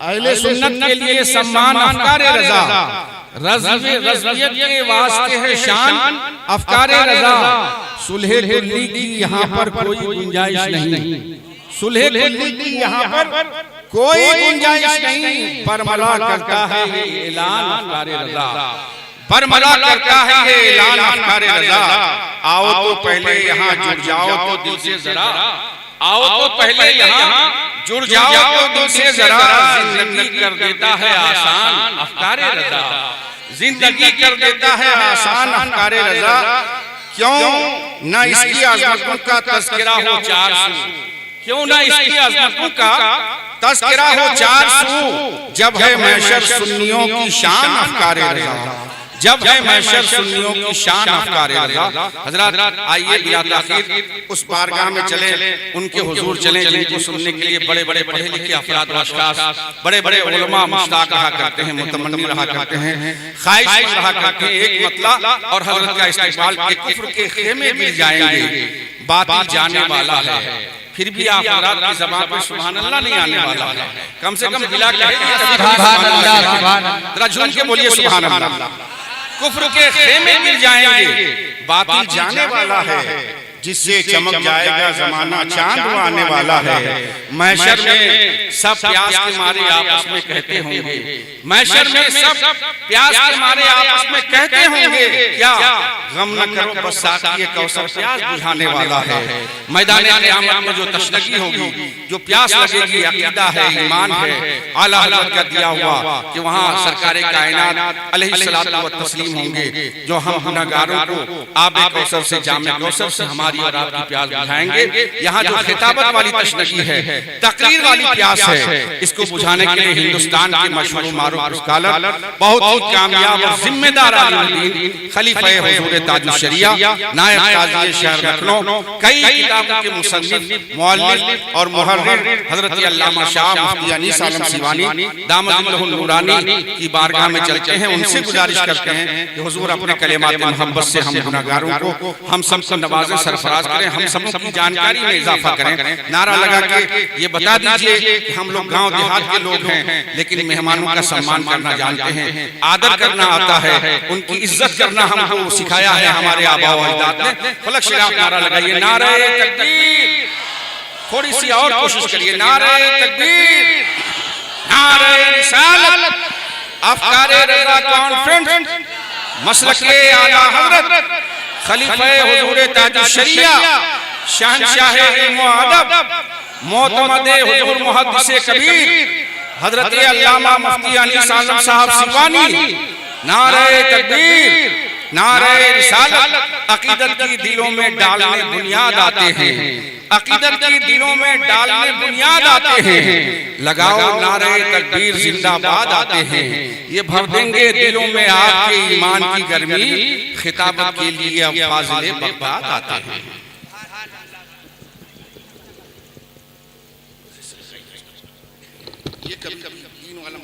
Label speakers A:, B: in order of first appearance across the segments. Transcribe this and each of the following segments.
A: اہل سنت کے لیے سمان افکار رضا، رضویت کے واسطے ہے شان افکار رضا۔ صلح کلی کی یہاں پر کوئی گنجائش نہیں، صلح کلی کی یہاں پر کوئی گنجائش نہیں۔ برملا کرتا ہے یہ اعلان افکار رضا، برملا کرتا ہے یہ اعلان افکار رضا۔ آؤ تو پہلے یہاں جڑ جاؤ تو دل سے ذرا، آؤ تو پہلے یہاں جڑ جاؤ تو دل سے ذرا۔ زندگی کر دیتا ہے آسان افکار رضا، زندگی کر دیتا ہے آسان افکار رضا۔ کیوں نہ اس کی عظمتوں کا تذکرہ ہو چار سو، کیوں نہ اس کی عظمتوں کا تذکرہ ہو چار سو۔ جب ہے محشر سنیوں کی شان افکار رضا، جب ہے محشر سنیوں کی شان افکار رضا۔ حضرات آئیے بلا تاخیر اس بارگاہ میں چلیں، ان کے حضور چلیں جن کو سننے کے لیے بڑے بڑے پڑھے لکھے افراد و اشخاص، بڑے بڑے علماء مشتاق رہا کرتے ہیں، متمنی رہا کرتے ہیں، خواہش رہا کرتے ہیں ایک مطلع اور حضرت کا استقبال کے کفر کے خیمے گر جائیں گے۔ باطل جانے والا ہے، پھر بھی آپ حضرات کی زبان پر سبحان اللہ نہیں آنے والا ہے۔ کم سے کم بلا کہے سبحان اللہ، ذرا جھوم کے بولیے سبحان اللہ۔ کفر کے خیمے گر جائیں گے، باطل جانے والا ہے، جس سے چمک جائے گا زمانہ چاند وہ آنے والا ہے۔ محشر میں سب پیاس کے مارے آپس میں کہتے ہوں گے، محشر میں سب پیاس کے مارے آپس میں کہتے ہوں گے، کیا غم نہ کرو بس ساقی کوثر پیاس بجھانے والا ہے۔ میدان قیامت میں جو تشنگی ہوگی، جو پیاس لگے گی، عقیدہ ہے، ایمان ہے، اعلیٰ حضرت کا دیا ہوا کہ وہاں سرکار کائنات علیہ الصلوۃ والتسلیم ہوں گے، جو ہم گنہگاروں کو آب کوثر سے جام کوثر سے ہماری اور آپ کی پیاس بجھائیں گے۔ یہاں جو خطابت والی تشنگی ہے، تقریر والی پیاس ہے، اس کو بجھانے کے لیے ہندوستان کے مشہور و معروف اسکالر، بہت ہی کامیاب اور ذمہ دار عالم دین، خلیفہ حضور تاج الشریعہ، نائب قاضی شہر لکھنؤ، کئی کتابوں کے مصنف، مؤلف اور محرر حضرت علامہ شاہ مفتی انیس عالم سیوانی دامت اللہ النورانی کی بارگاہ میں چلتے ہیں، ان سے گزارش کرتے ہیں کہ حضور اپنے کلمات محبت سے ہم گنہگاروں کو ہم سب سے نوازیں، سرفراز کریں، ہم سب کی جانکاری میں اضافہ کریں۔ نعرہ لگا کے یہ بتا دیجئے کہ ہم لوگ گاؤں دیہات کے لوگ ہیں، لیکن مہمانوں کا سمان کرنا جانتے ہیں، آدر کرنا آتا ہے، ان کی عزت کرنا ہم کو سکھایا ہے ہمارے آباء و اجداد نے۔ فلک شراف نعرہ لگائیے، نعرہ تکبیر، تھوڑی سی اور کوشش کریے، نعرہ تکبیر، نعرہ رسالت، افکار رضا کانفرنس، مسلک اعلیٰ حضرت خلیفہ حضور تاج الشریعہ، شہنشاہ علم و ادب، معتمد حضور محدث کبیر حضرت علامہ مفتی انیس عالم صاحب سیوانی۔ نعرہ تکبیر، نعرہ رسالت، عقیدت کی دلوں میں ڈالنے بنیاد آتے ہیں، عقیدت کی دلوں میں ڈالنے بنیاد آتے ہیں، لگاؤ نعرہ تکبیر زندہ باد آتے ہیں، یہ بھر دیں گے دلوں میں آپ کے ایمان کی گرمی، خطابت کے لیے اب فاضل بغداد آتے ہیں۔ یہ کبھی کبھی دین والا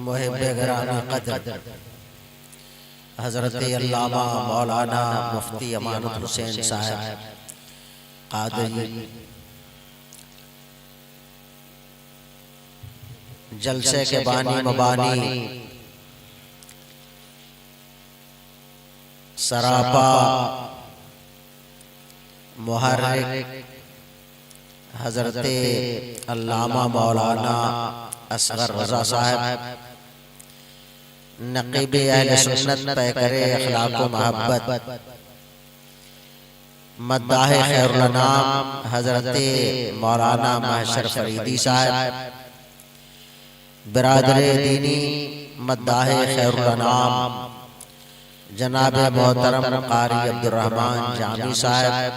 B: محب گرامی قدر حضرت علامہ مولانا مفتی امانت حسین صاحب قادری جلسے کے بانی مبانی، سراپا محرک حضرت علامہ مولانا اصغر رضا صاحب، نقیب اہل سنت پیکر اخلاق و محبت، مداح خیر الانام حضرت مولانا محشر فریدی صاحب، برادر دینی مداح خیر الانام جناب محترم قاری عبدالرحمن جامی صاحب،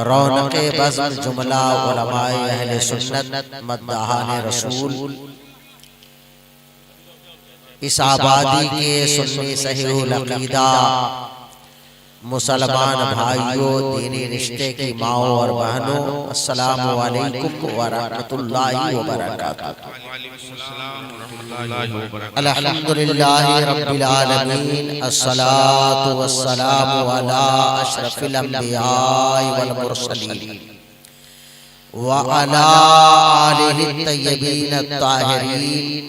B: رونق بزم جملہ علماء اہل سنت مداحان رسول، اس آبادی کے سنی صحیح العقیدہ مسلمان بھائیوں، دینی رشتے کی ماؤں اور بہنوں، السلام علیکم ورحمۃ اللہ وبرکاتہ۔ الحمدللہ رب العالمین، الصلاة والسلام علی اشرف الانبیاء والمرسلین وعلی آلہ الطیبین الطاہرین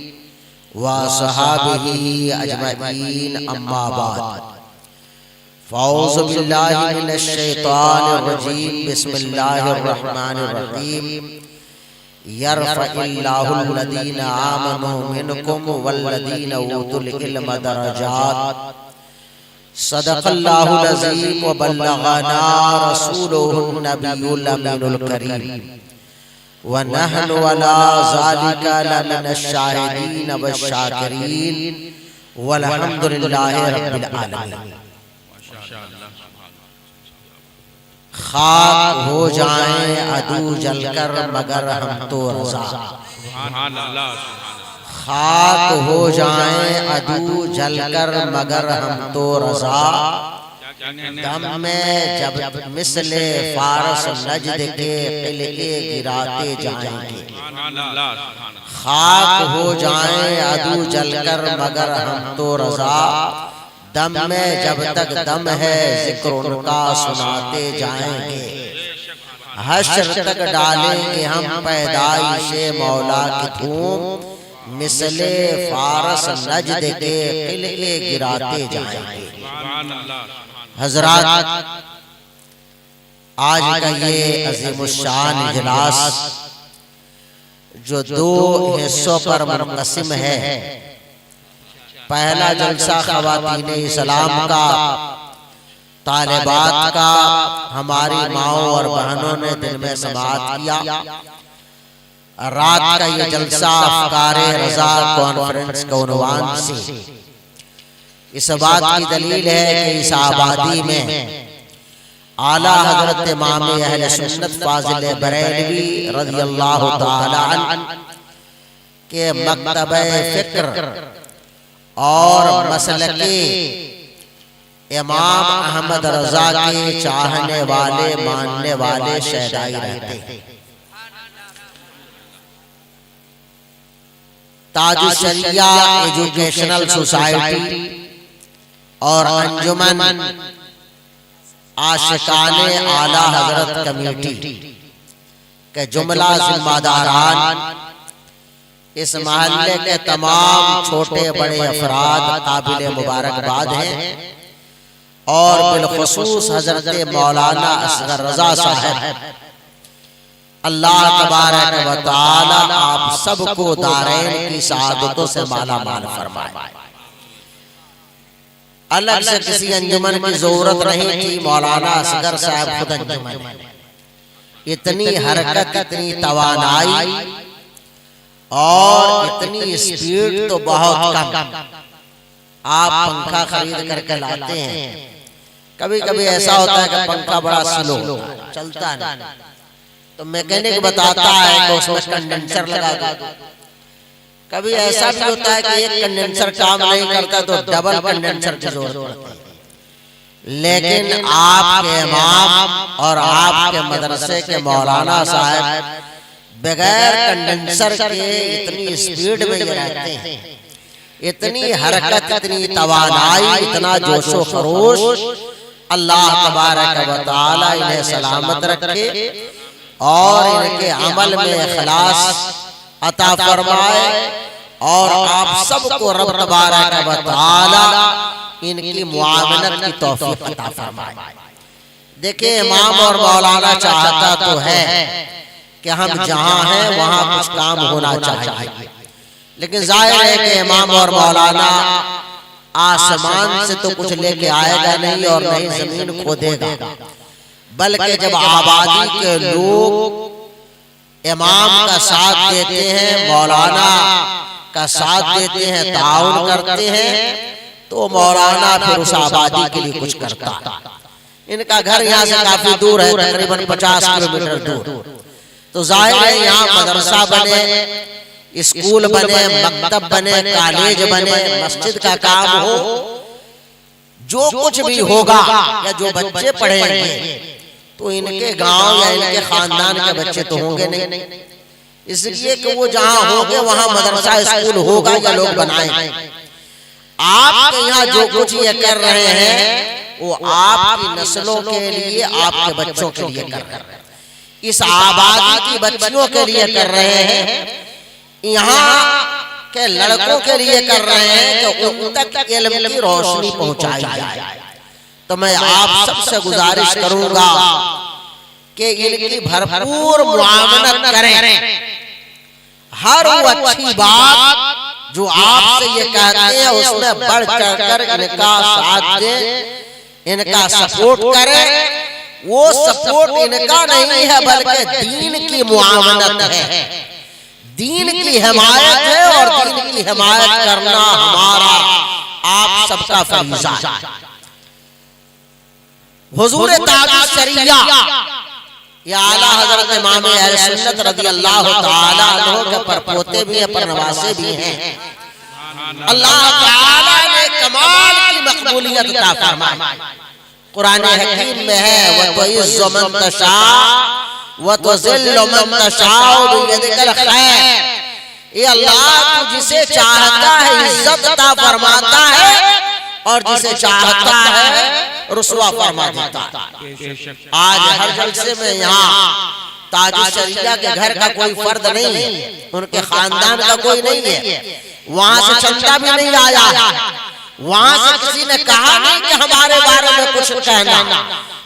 B: وصحابہ اجمعین، اما بعد، فاعوذ باللہ من الشیطان الرجیم، بسم اللہ الرحمن الرحیم، یرفع اللہ الذین آمنوا منکم والذین اوتوا العلم درجات، صدق اللہ العظیم وبلغنا رسولہ النبی الامین الکریم، ونحن علی ذالک لمن الشاہدین والشاکرین، والحمدللہ رب العالمین۔ خاک ہو جائیں عدو جل کر مگر ہم تو رضا، خاک ہو جائیں عدو جل کر مگر ہم تو رضا، دم میں جب مثل فارس نجد کے قلعے گراتے جائیں گے، خاک ہو جائیں عدو جل کر مگر ہم تو رضا، دم میں جب تک دم ہے ذکر ان کا سناتے جائیں گے، حشر تک ڈالیں گے ہم پیدائش مولا کی دھوم، مثل فارس نجد کے قلعے گراتے جائیں گے۔ حضرات، آج کا یہ عظیم الشان اجلاس جو دو حصوں پر منقسم ہے، پہلا جلسہ خواتین اسلام کا، طالبات کا، ہماری ماؤں اور بہنوں نے دل میں سماعت کیا۔ رات کا یہ جلسہ افکار رضا کانفرنس کے عنوان سے، اس بات کی دلیل ہے کہ اس آبادی میں اعلیٰ حضرت امام اہل سنت فاضل بریلوی رضی اللہ تعالی عنہ کے مکتبہ فکر اور مسلک امام احمد رضا کے چاہنے والے ماننے والے شیدائی رہتے ہیں۔ تاج الشریعہ ایجوکیشنل سوسائٹی اور انجمن عاشقان اعلیٰ حضرت کمیٹی کے جملہ ذمہ داران، اس محلے کے تمام چھوٹے بڑے افراد قابل مبارکباد ہیں، اور بالخصوص حضرت مولانا اصغر رضا صاحب، اللہ تبارک و تعالی آپ سب کو دارین کی سعادتوں سے مالا مال فرمائے۔ الگ سے کسی انجمن کی ضرورت نہیں تھی، مولانا اصغر صاحب خود انجمن ہے۔ اتنی حرکت، اتنی توانائی اور اتنی سپیڈ تو بہت کم۔ آپ پنکھا خرید کر کے لاتے ہیں، کبھی کبھی ایسا ہوتا ہے کہ پنکھا بڑا سلو چلتا نہیں، تو میکینک بتاتا ہے کہ اس میں کنڈنسر لگا دو۔ کبھی ایسا بھی ہوتا ہے کہ ایک کنڈنسر کام نہیں کرتا تو ڈبل کنڈنسر کی ضرورت پڑتی ہے۔ لیکن آپ کے امام اور آپ کے مدرسے کے مولانا صاحب بغیر کنڈنسر کے اتنی سپیڈ میں یہ رہتے ہیں، اتنی حرکت، اتنی توانائی، اتنا جوش و خروش۔ اللہ تبارک و تعالی انہیں سلامت رکھے اور ان کے عمل میں اخلاص عطا فرمائے، اور آپ سب کو رب تبارک و تعالی ان کی معاونت کی توفیق عطا فرمائے۔ دیکھیں، امام اور مولانا چاہتا تو ہے کہ ہم جہاں ہیں وہاں کچھ کام ہونا چاہیے، لیکن ظاہر ہے کہ امام اور مولانا آسمان سے تو کچھ لے کے آئے گا نہیں اور نہیں زمین کھودے گا، بلکہ جب آبادی کے لوگ امام کا ساتھ دیتے ہیں، مولانا کا ساتھ دیتے ہیں، تعاون کرتے ہیں، تو مولانا پھر اس آبادی کے لیے کچھ کرتا. ان کا گھر یہاں سے کافی دور ہے، تقریباً 50 کلومیٹر دور. تو ظاہر ہے یہاں مدرسہ بنے، اسکول بنے، مکتب بنے، کالج بنے، مسجد کا کام ہو، جو کچھ بھی ہوگا یا جو بچے پڑھیں گے تو ان کے گاؤں یا ان کے خاندان کے بچے تو ہوں گے نہیں، اس لیے کہ وہ جہاں ہوں گے وہاں مدرسہ اسکول ہوگا یا لوگ بنائیں گے. آپ کے یہاں جو کچھ یہ کر رہے ہیں وہ آپ کی نسلوں کے لیے، آپ کے بچوں کے لیے کر رہے ہیں، اس آبادی کی بچیوں کے لیے کر رہے ہیں، یہاں کے لڑکوں کے لیے کر رہے ہیں کہ ان تک علم کی روشنی پہنچائی جائے. تو میں آپ سب سے گزارش کروں گا کہ ان کی بھرپور معاونت کریں. ہر وہ اچھی بات جو آپ سے یہ کہتے ہیں اس میں بڑھ چڑھ کر ان کا ساتھ دیں، ان کا سپورٹ کریں. وہ سپورٹ ان کا نہیں ہے بلکہ دین کی معاونت ہے، دین کی حمایت ہے، اور دین کی حمایت کرنا ہمارا آپ سب کا فریضہ ہے. حضور تاج الشریعہ یا اعلیٰ حضرت امام اہل سنت رضی اللہ تعالیٰ عنہ کے پرپوتے بھی ہیں، پرنواسے بھی ہیں. اللہ تعالیٰ نے کمال کی مقبولیت عطا فرمائی. قرآن حکیم میں ہے وَتُعِزُّ مَن تَشَاءُ وَتُذِلُّ مَن تَشَاءُ بِيَدِكَ الْخَيْرُ. یہ اللہ تو جسے چاہتا ہے عزت عطا فرماتا ہے اور جسے چاہتا ہے رسوا فرما دیتا ہے. آج ہر جلسے میں یہاں تاج الشریعہ کے گھر کا کوئی فرد نہیں ہے، ان کے خاندان کا کوئی نہیں ہے، وہاں سے چندہ بھی نہیں آیا، وہاں سے کسی نے کہا نہیں کہ ہمارے بارے میں کچھ کہنا.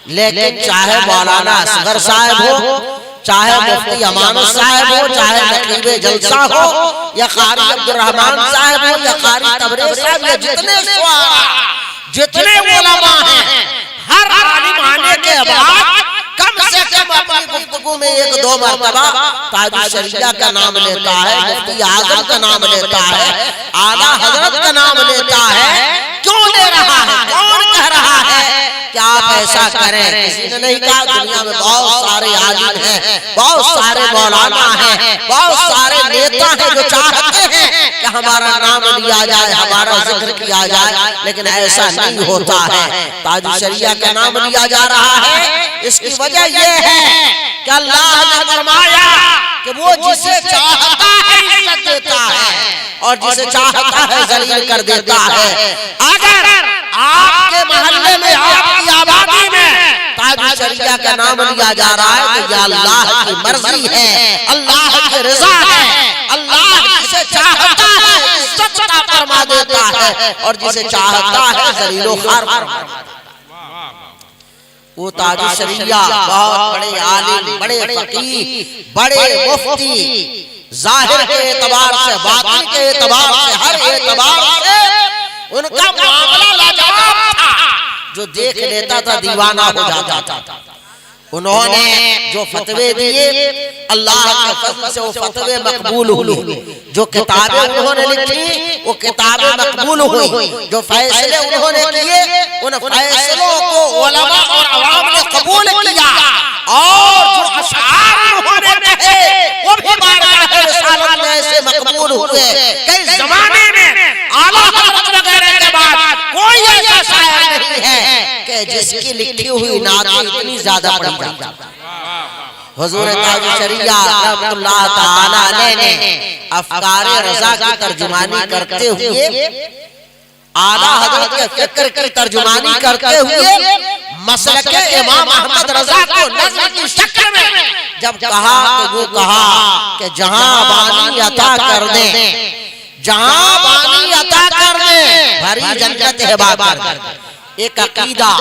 B: لیکن چاہے مولانا اصغر صاحب ہو، چاہے مفتی امان صاحب ہو، چاہے نقیب جلسہ ہو، یا قاری عبد الرحمن صاحب ہو، یا قاری تبریز صاحب، یا جتنے شعراء، جتنے علماء ہیں، ہر عالم آنے کے بعد کم سے کم اپنی گفتگو میں 1-2 مرتبہ تاج الشریعہ کا نام لیتا ہے، مفتی اعظم کا نام لیتا ہے، اعلیٰ حضرت کا نام لیتا ہے. کیوں لے رہا ہے؟ کون کہہ رہا ہے کہ آپ ایسا کریں؟ کسی نے نہیں کہا. دنیا میں بہت سارے عالم ہیں، بہت سارے مولانا ہیں، بہت سارے نیتا ہیں جو چاہتے ہیں کہ ہمارا نام لیا جائے، ہمارا ذکر کیا جائے، لیکن ایسا نہیں ہوتا ہے. تاج الشریعہ کا نام لیا جا رہا ہے، اس کی وجہ یہ ہے کہ اللہ نے فرمایا کہ وہ جسے چاہتا ہے عزت دیتا ہے اور جسے چاہتا ہے ذلیل کر دیتا ہے. اگر آپ کے محلے میں، آپ کی آبادی میں تاج الشریعہ کا نام لیا جا رہا ہے تو یہ اللہ کی مرضی ہے، اللہ کی رضا ہے. اللہ جسے چاہتا ہے عزت عطا فرما دیتا ہے اور جسے چاہتا ہے ذلیل و خوار فرما دیتا ہے. وہ تاج الشریعہ بہت بڑے عالم، بڑے فقیہ، بڑے مفتی، ظاہر کے اعتبار سے، باطن کے اعتبار سے، ہر اعتبار سے ان کا معاملہ لاجواب تھا. جو دیکھ لیتا تھا دیوانہ ہو جاتا تھا. انہوں نے جو فتوے دیے اللہ کے فضل سے وہ فتوے مقبول ہوئے. جو کتابیں انہوں نے لکھی وہ کتابیں مقبول ہوئی. جو فیصلے انہوں نے کیے ان فیصلوں کو علماء اور عوام نے قبول کیا. اور جو اشعار انہوں نے کہے وہ بھی بارگاہ رسالت میں ایسے مقبول ہوئے. کئی زمانے میں اعلیٰ حضرت وغیرہ کے بعد کوئی ایسا شاعر نہیں ہے کہ جس کی لکھی ہوئی نعتیں اتنی زیادہ پڑھی جاتی. حضور تاج الشریعہ رحمۃ اللہ تعالی علیہ نے افکار رضا کی ترجمانی کرتے ہوئے، اعلیٰ حضرت کے فکر کی ترجمانی کرتے ہوئے، مسلک امام احمد رضا کو نظم کی شکل میں جب کہا تو وہ کہا کہ جہاں بانی عطا کر دیں، جہاں بانی عطا کر دیں، بھری جنت ہے بابر. ایک عقیدہ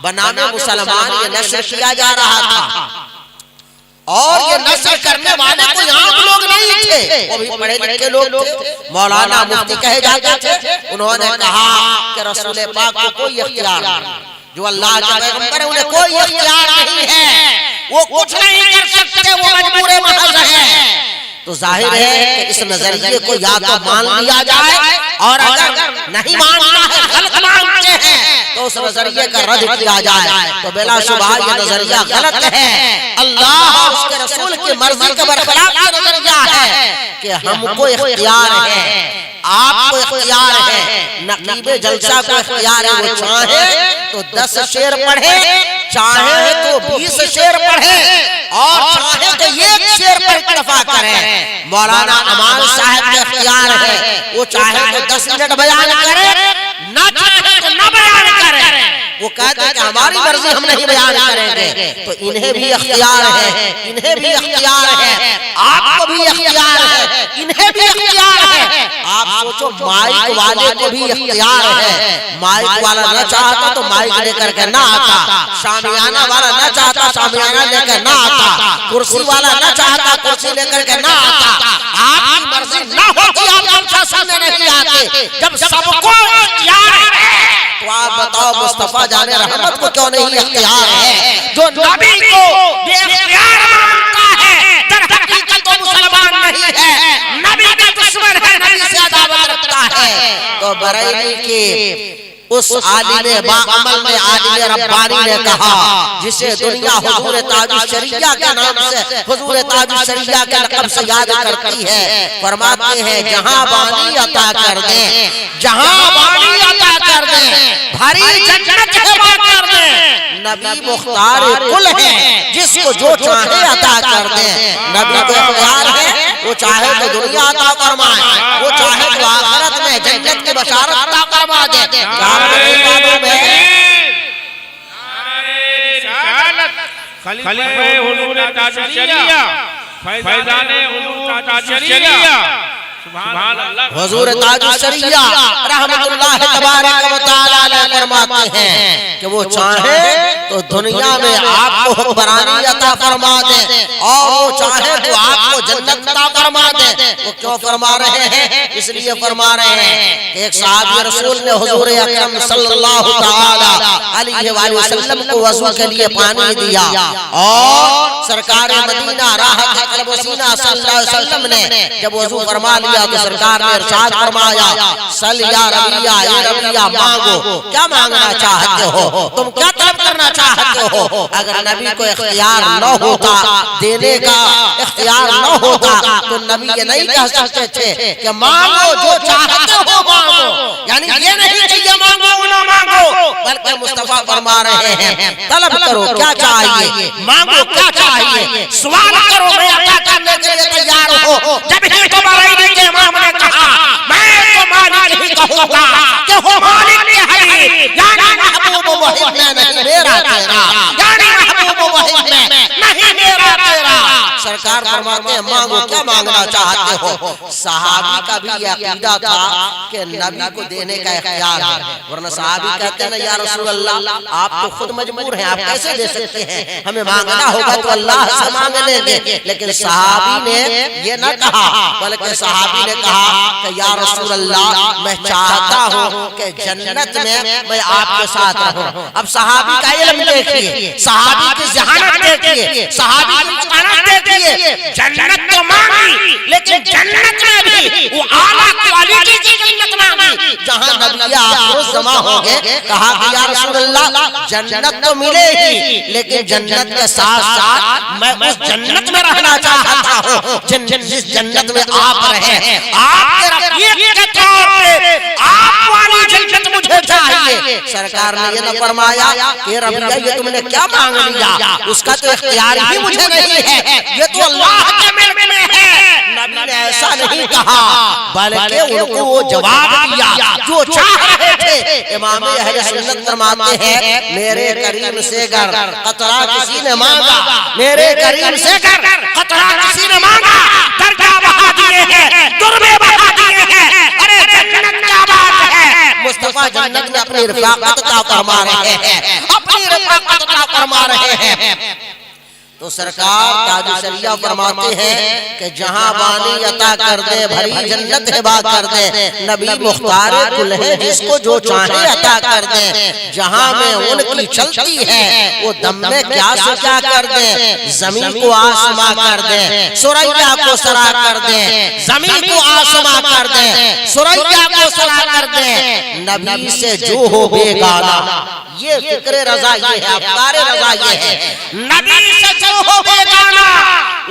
B: بنام مسلمان یہ نشر کیا جا رہا تھا، اور یہ نشر کرنے والے کوئی عام لوگ نہیں تھے، وہ بھی پڑھے لکھے لوگ تھے، مولانا مفتی کہے جاتے تھے. انہوں نے کہا کہ رسول پاک کو کوئی اختیار نہیں، جو اللہ کے پیغمبر ہیں انہیں کوئی اختیار نہیں ہے، وہ کچھ نہیں کر سکتے، وہ مجبور محض ہیں. تو ظاہر ہے کہ اس نظریے کو یا تو مان لیا جائے، اور اگر نہیں ماننا ہے اس نظریے کا رد کیا جائے تو بلا شبہ یہ نظریہ غلط ہے۔ اللہ اور اس کے رسول کی مرضی کے برخلاف یہ نظریہ ہے کہ ہم کو اختیار ہے، آپ کو اختیار ہے، نقیب جلسہ کو اختیار ہے، وہ چاہے تو 10 شعر پڑھے، چاہے تو 20 شعر پڑھے، اور چاہے تو 1 شعر پر اکتفا کرے۔ مولانا امان صاحب کا اختیار ہے، وہ چاہے تو 10 منٹ بیان کرے، نہ چاہے تو نہ بیان کرے۔ وہ کہتے ہیں کہ ہماری مرضی ہم نہیں بیان کریں گے، تو انہیں بھی اختیار ہے، انہیں بھی اختیار ہے، آپ کو بھی اختیار ہے، انہیں بھی اختیار ہے۔ آپ سوچو مائک والے کو بھی اختیار ہے، مائک والا نہ چاہتا تو مائک لے کر کے نہ آتا، شامیانہ والا نہ چاہتا شامیانہ لے کر نہ آتا، کرسی والا نہ چاہتا کرسی لے کر کے نہ آتا۔ آپ کی مرضی نہ ہوتی آپ جلسہ سننے نہیں آتے، جب سب کو اختیار ہے تو آپ بتاؤ مصطفیٰ جان رحمت کو کیوں نہیں اختیار ہے؟ جو نبی کو بے اختیار مانتا ہے در حقیقت تو مسلمان نہیں ہے، نبی کا دشمن ہے، نبی سے عداوت رکھتا ہے۔ تو بریلی کی اس عالم باعمل میں عالم ربانی نے کہا، جسے دنیا حضور تاج الشریعہ کے نام سے، حضور تاج الشریعہ کے لقب سے یاد کرتی ہے، فرماتے ہیں جہاں بانی عطا کر دیں، جہاں بانی عطا کر دیں، بھری جنت ہبا کر دیں، نبی مختار کل ہے، جس کو جو چاہے عطا کر دیں۔ نبی کو اختیار ہے، وہ چاہے تو دنیا عطا فرمائے، وہ چاہے تو آخرت میں جنت کی بشارت عطا فرما دے۔
A: خلیفہ حضور تاج الشریعہ، فیضان حضور تاج الشریعہ، سبحان اللہ،
B: حضور تاج الشریعہ رحمت اللہ تبارک و تعالی علیہ فرماتے ہیں کہ وہ چاہے تو دنیا میں آپ کو حکمرانی عطا فرما دے، اور وہ چاہے تو آپ کو جنت عطا فرما دے۔ وہ کیوں فرما رہے ہیں؟ اس لیے فرما رہے ہیں کہ ایک صحابی رسول نے حضور اکرم صلی اللہ تعالی علیہ وآلہ وسلم کو وضو کے لیے پانی دیا، اور سرکار مدینہ راحت قلب و سینہ صلی اللہ علیہ وسلم نے جب وضو فرما لیا تو سرکار نے ارشاد فرمایا، سل یا ربیہ، اے ربیہ مانگو، کیا مانگنا چاہتے ہو، تم کیا طلب کرنا چاہتے ہو؟ اگر نبی کو اختیار نہ ہوتا، دینے کا اختیار نہ ہوتا، تو نبی یہ نہیں کہہ سکتے تھے کہ مانگو جو چاہتے ہو مانگو، یعنی یہ نہیں چاہیے مانگو نہ مانگو، بلکہ مصطفیٰ فرما رہے ہیں طلب کرو کیا چاہیے، مانگو کیا چاہیے، سوال کرو میں عطا کرنے کے لیے تیار ہوں۔ جب ہی تو بریلی کے امام نے کہا میں تو مالک ہی کہوں گا کہ وہ مالک ہے، یعنی محبوب محب میں نہیں میرا تیرا، یعنی محبوب محب میں نہیں میرا تیرا۔ سرکار فرماتے ہیں مانگو کیا مانگنا چاہتے ہو۔ صحابی کا بھی یہ عقیدہ تھا کہ نبی کو دینے کا اختیار ہے، ورنہ صحابی کہتے ہیں یا رسول اللہ آپ تو خود مجبور ہیں، آپ کیسے دے سکتے ہیں، ہمیں مانگنا ہوگا تو اللہ سے مانگ لیں گے۔ لیکن صحابی نے یہ نہ کہا، بلکہ صحابی نے کہا کہ یا رسول اللہ میں چاہتا ہوں کہ جنت میں آپ کے ساتھ رہوں۔ اب صحابی کا علم دیکھیے، صحابی کی ذہانت دیکھیے، صحابی کی مقانت دیکھیے، جنت تو مانگی لیکن جنت میں بھی وہ اعلیٰ کوالٹی کی جنت مانگی جہاں نبی آخر الزمان ہوں گے۔ کہا کہ یا رسول اللہ جنت تو ملے ہی، لیکن جنت کے ساتھ ساتھ میں اس جنت میں رہنا چاہتا ہوں جس جنت میں آپ رہے، آپ کے رفیق کے طور پہ آپ والی جنت مجھے چاہیے۔ سرکار نے یہ نہ فرمایا کہ ربیہ یہ تم نے کیا مانگ لیا، اس کا تو اختیار ہی مجھے نہیں ہے، یہ تو اللہ کے ملک میں ہے۔ نبی نے ایسا نہیں کہا، بلکہ ان کو وہ جواب دیا جو چاہ رہے تھے۔ امام اہل سنت فرماتے ہیں میرے کریم سے گر قطرہ کسی نے مانگا، میرے کریم سے گر قطرہ کسی نے مانگا، درجہ بڑھا دیے ہیں، دربے بڑھا دیے ہیں، ارے جنت کیا بات ہے۔ مصطفیٰ جنت میں اپنی رفاقت عطا فرما رہے ہیں، اپنی رفاقت عطا فرما رہے ہیں۔ تو سرکار تاج الشریعہ فرماتے ہیں کہ جہاں بانی عطا کر دے، بھری جنت ہبا کر دے، نبی مختار کل ہے جس کو جو چاہے عطا کر دے۔ جہاں میں ان کی چلتی ہے وہ دم میں کیا سے کیا کر دے، زمین کو آسماں کر دے، سریا کو سرا کر دے، زمین کو آسماں کر دے، سریا کو سرا کر دے، نبی سے جو ہو بیگانہ یہ فکر رضا یہ ہے، افکار رضا یہ ہے، نبی سے جو ہو بیگانہ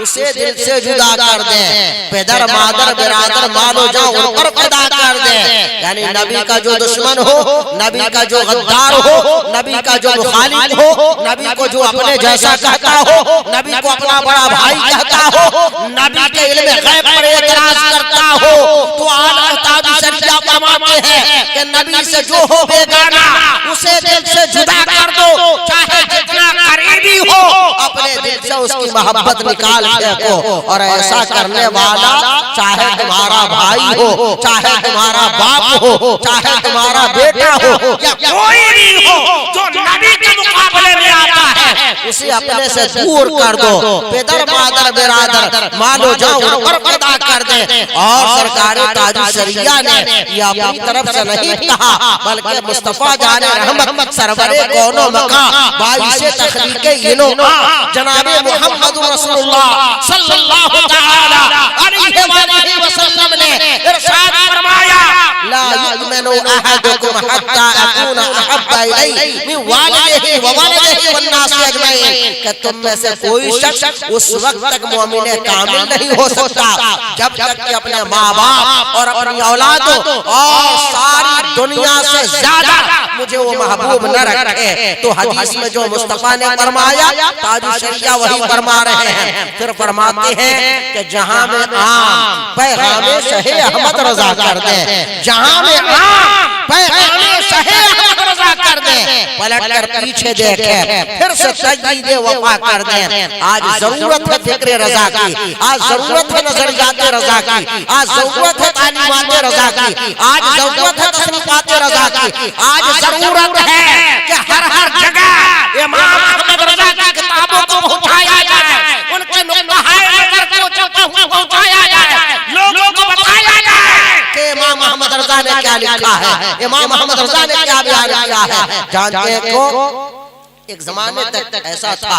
B: اسے دل سے جدا کر دیں، پدر مادر برادر مال و جان ان پر فدا کر دیں، یعنی نبی کا جو دشمن ہو، نبی کا جو غدار ہو، نبی کا جو مخالف ہو، نبی کو جو اپنے جیسا کہتا ہو، نبی کو اپنا بڑا بھائی کہتا ہو، نبی کے علم غیب پر اعتراض کرتا ہو، تو اعلیٰ تاج شریعہ فرماتے ہیں کہ نبی سے جو ہو بیگانہ اسے دل سے جدا کر دو، چاہے جتنا قریبی ہو اپنے دل سے اس کی محبت نکال پھینکو، اور ایسا کرنے والا چاہے تمہارا بھائی ہو، چاہے تمہارا باپ ہو، چاہے تمہارا بیٹا ہو یا کوئی بھی ہو جو نبی کے مقابلے میں آتا ہے اسے اپنے سے دور کر دو، پدر مادر برادر مال و جان ان پر فدا کر دیں۔ اور سرکار تاج الشریعہ نے یہ اپنی طرف سے نہیں کہا بلکہ مصطفیٰ جان رحمت سرور کون و مکان باعث تخلیق انو جناب محمد رسول اللہ صلی اللہ تعالی علیہ وآلہ وسلم نے ارشاد فرمایا لا یؤمن احدکم حتی اکون احب الیہ من والدہ وولدہ والناس اجمعین، کہ تم میں سے کوئی شخص اس وقت تک مومن کامل نہیں ہو سکتا جب تک کہ اپنے ماں باپ اور اپنی اولادوں اور ساری دنیا سے زیادہ مجھے وہ محبوب نہ رکھے۔ تو حدیث میں جو مصطفیٰ نے فرمایا تاج الشریعہ وہی فرما رہے ہیں، پھر فرماتے ہیں کہ جہاں میں عام پیغام شہ احمد رضا کر دیں، جہاں میں عام پیغام شہ احمد رضا کر دیں، پلٹ کر پیچھے دیکھیں پھر سے تجدید وفا کر دیں۔ آج ضرورت ہے فکر رضا کی، آج ضرورت ہے نظریات رضا کی، آج ضرورت ہے تعلیمات رضا کی، آج ضرورت ہے تصنیفات رضا کی، آج ضرورت ہے کہ ہر جگہ امام احمد رضا کی کتابوں کو پہنچایا جائے، ان کے نقطۂ نظر کو پہنچایا جائے، لوگوں کو بتایا جائے کہ امام احمد رضا نے کیا لکھا ہے، امام احمد رضا نے کیا بیان کیا ہے۔ جانتے ہیں کو ایک زمانے تک ایسا تھا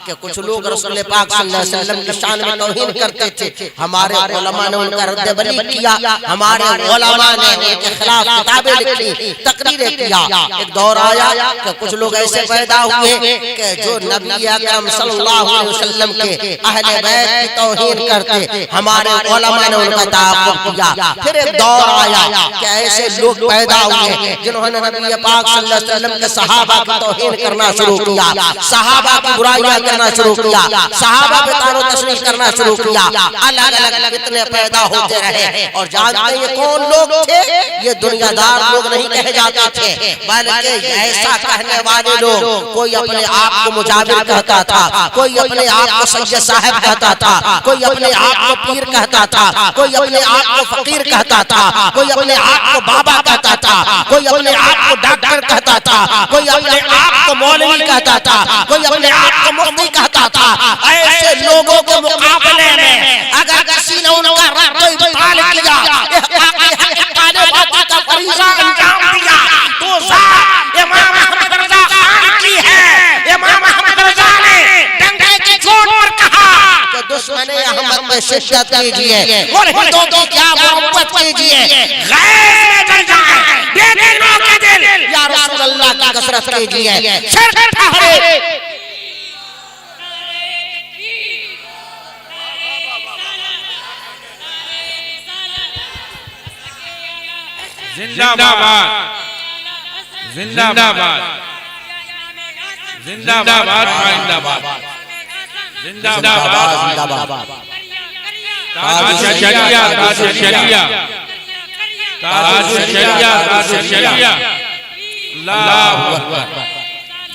B: کہ کچھ لوگ رسول پاک صلی اللہ علیہ وسلم کی شان میں توہین کرتے تھے، ہمارے علماء نے ان کا رد بلی کیا، ہمارے علماء نے ان کے خلاف کتابیں لکھی، تقریریں کیا۔ ایک دور آیا کہ کچھ لوگ ایسے پیدا ہوئے کہ جو نبی اکرم صلی اللہ علیہ وسلم کے اہل بیت کی توہین کرتے، ہمارے علماء نے ان کا تعاقب کیا۔ پھر ایک دور آیا کہ ایسے لوگ پیدا ہوئے جنہوں نے نبی پاک صلی اللہ علیہ وسلم کے صحابہ کی توہین کرنا شروع کیا، صحابہ کی برائیاں کرنا شروع کیا، صحابہ پہ طعن و تشنیع کرنا شروع کیا، الگ الگ فتنے پیدا ہوتے رہے۔ اور جانتے ہیں یہ کون لوگ تھے؟ یہ دنیا دار لوگ نہیں کہے جاتے تھے بلکہ ایسا کہنے والے لوگ، کوئی اپنے آپ کو مجابر کہتا تھا، کوئی اپنے آپ کو سید صاحب کہتا تھا، کوئی اپنے آپ کو پیر کہتا تھا، کوئی اپنے آپ کو فقیر کہتا تھا، کوئی اپنے آپ کو بابا کہتا تھا، کوئی اپنے آپ کو ڈاکٹر کہتا تھا، کوئی اپنے آپ کو مولوی کہتا تھا، کوئی اپنے آپ کو مفتی کہتا تھا۔ ایسے لوگوں کے مقابلے میں اگر کسی نے ان کا رد و ابطال کیا، احقاق حق طالبات کا فریضہ انجام دیا، تو ذات امام احمد رضا خان کی ہے۔ امام احمد رضا نے ڈنڈے کی چوٹ پر کہا کہ دشمن احمد میں شدت کیجئے، مرہدوں کی کیا محبت کیجئے، غیر میں جل جائیں بے دینوں کے دل، یا رسول اللہ کی کثرت کیجئے، شرک ٹھہرے۔
A: زندہ باد، زندہ باد، زندہ باد، زندہ باد، زندہ باد، تاج الشریعہ، تاج الشریعہ، تاج الشریعہ، تاج الشریعہ، اللہ اکبر،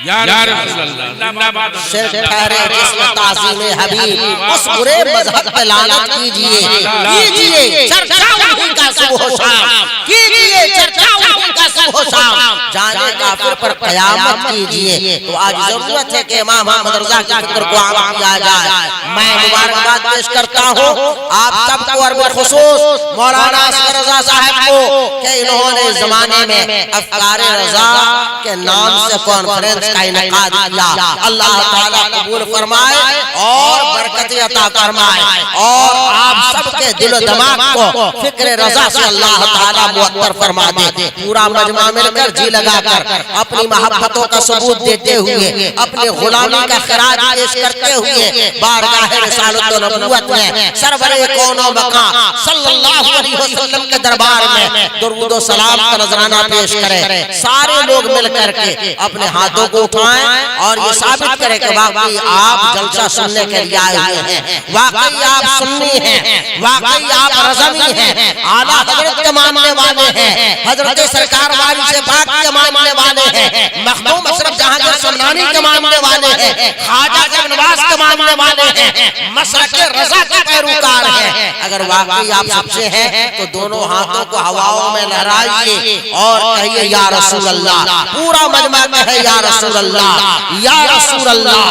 A: یا رسول اللہ، زندہ باد۔
B: شرک ٹھہرے جسم تعظیم حبیب، اس برے مذہب پہ لعنت کیجئے، کیجئے چرچا انہی کا صبح و شام، کیجئے چرچا انہی کا صبح و شام، جانے کافر پر قیامت کیجئے۔ تو آج ضرورت ہے کہ امام احمد رضا کی فکر کو عام کیا جائے۔ میں مبارکباد پیش کرتا ہوں آپ سب کو اور بالخصوص مولانا اصغر رضا صاحب کو کہ انہوں نے زمانے میں افکار رضا کے نام سے کانفرنس کا انعقاد کیا۔ اللہ تعالیٰ قبول فرمائے اور برکت عطا فرمائے، اور آپ سب کے دل و دماغ کو فکر رضا سے اللہ تعالیٰ معطر فرما دے۔ پورا مجمع مل کر جی لگا کر اپنی محبتوں کا ثبوت دیتے ہوئے، اپنے غلامی کا خراج پیش کرتے ہوئے بارگاہ رسالت و نبوت میں سرور کون و مقام صلی اللہ علیہ وسلم کے دربار میں درود و سلام کا نذرانہ پیش کریں۔ سارے لوگ مل کر کے اپنے ہاتھوں کو اٹھائیں اور یہ ثابت کریں کہ واقعی آپ جلسہ سننے کے لیے آئے ہوئے ہیں، واقعی آپ سنی ہیں، واقعی آپ رضوی ہیں، اعلیٰ حضرت کے ماننے والے ہیں، حضرت سرکار والی سے پاک کے ماننے والے ہیں، مخدوم اشرف جہانگیر سمنانی کے ماننے والے ہیں، خواجہ صاحب نواز کے ماننے والے ہیں، مسلک رضا کے پیروکار ہیں۔ اگر واقعی آپ سب سے ہیں تو دونوں ہاتھوں کو ہواؤں میں لہرائیے اور کہیے یا رسول اللہ، پورا مجمع کہے یا رسول اللہ، یا رسول اللہ،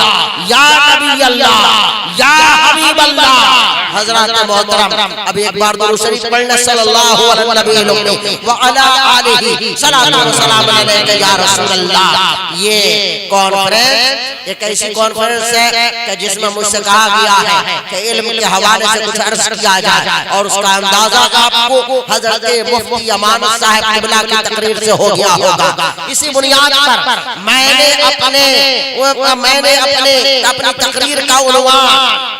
B: یا نبی اللہ، یا حبیب اللہ۔ حضرات محترم اب ایک بار درود شریف پڑھنا صلی اللہ علیہ وعلی آلہ صلاۃ و سلام علیک یا رسول اللہ۔ یہ کانفرنس ایک ایسی کانفرنس ہے کہ جس میں مجھ سے کہا گیا ہے کہ علم کے حوالے سے کچھ عرض کیا جائے اور اس کا اندازہ آپ کو حضرت مفتی امان صاحب قبلہ کی تقریر سے ہو گیا ہوگا۔ اسی بنیاد پر میں نے اپنی تقریر کا عنوان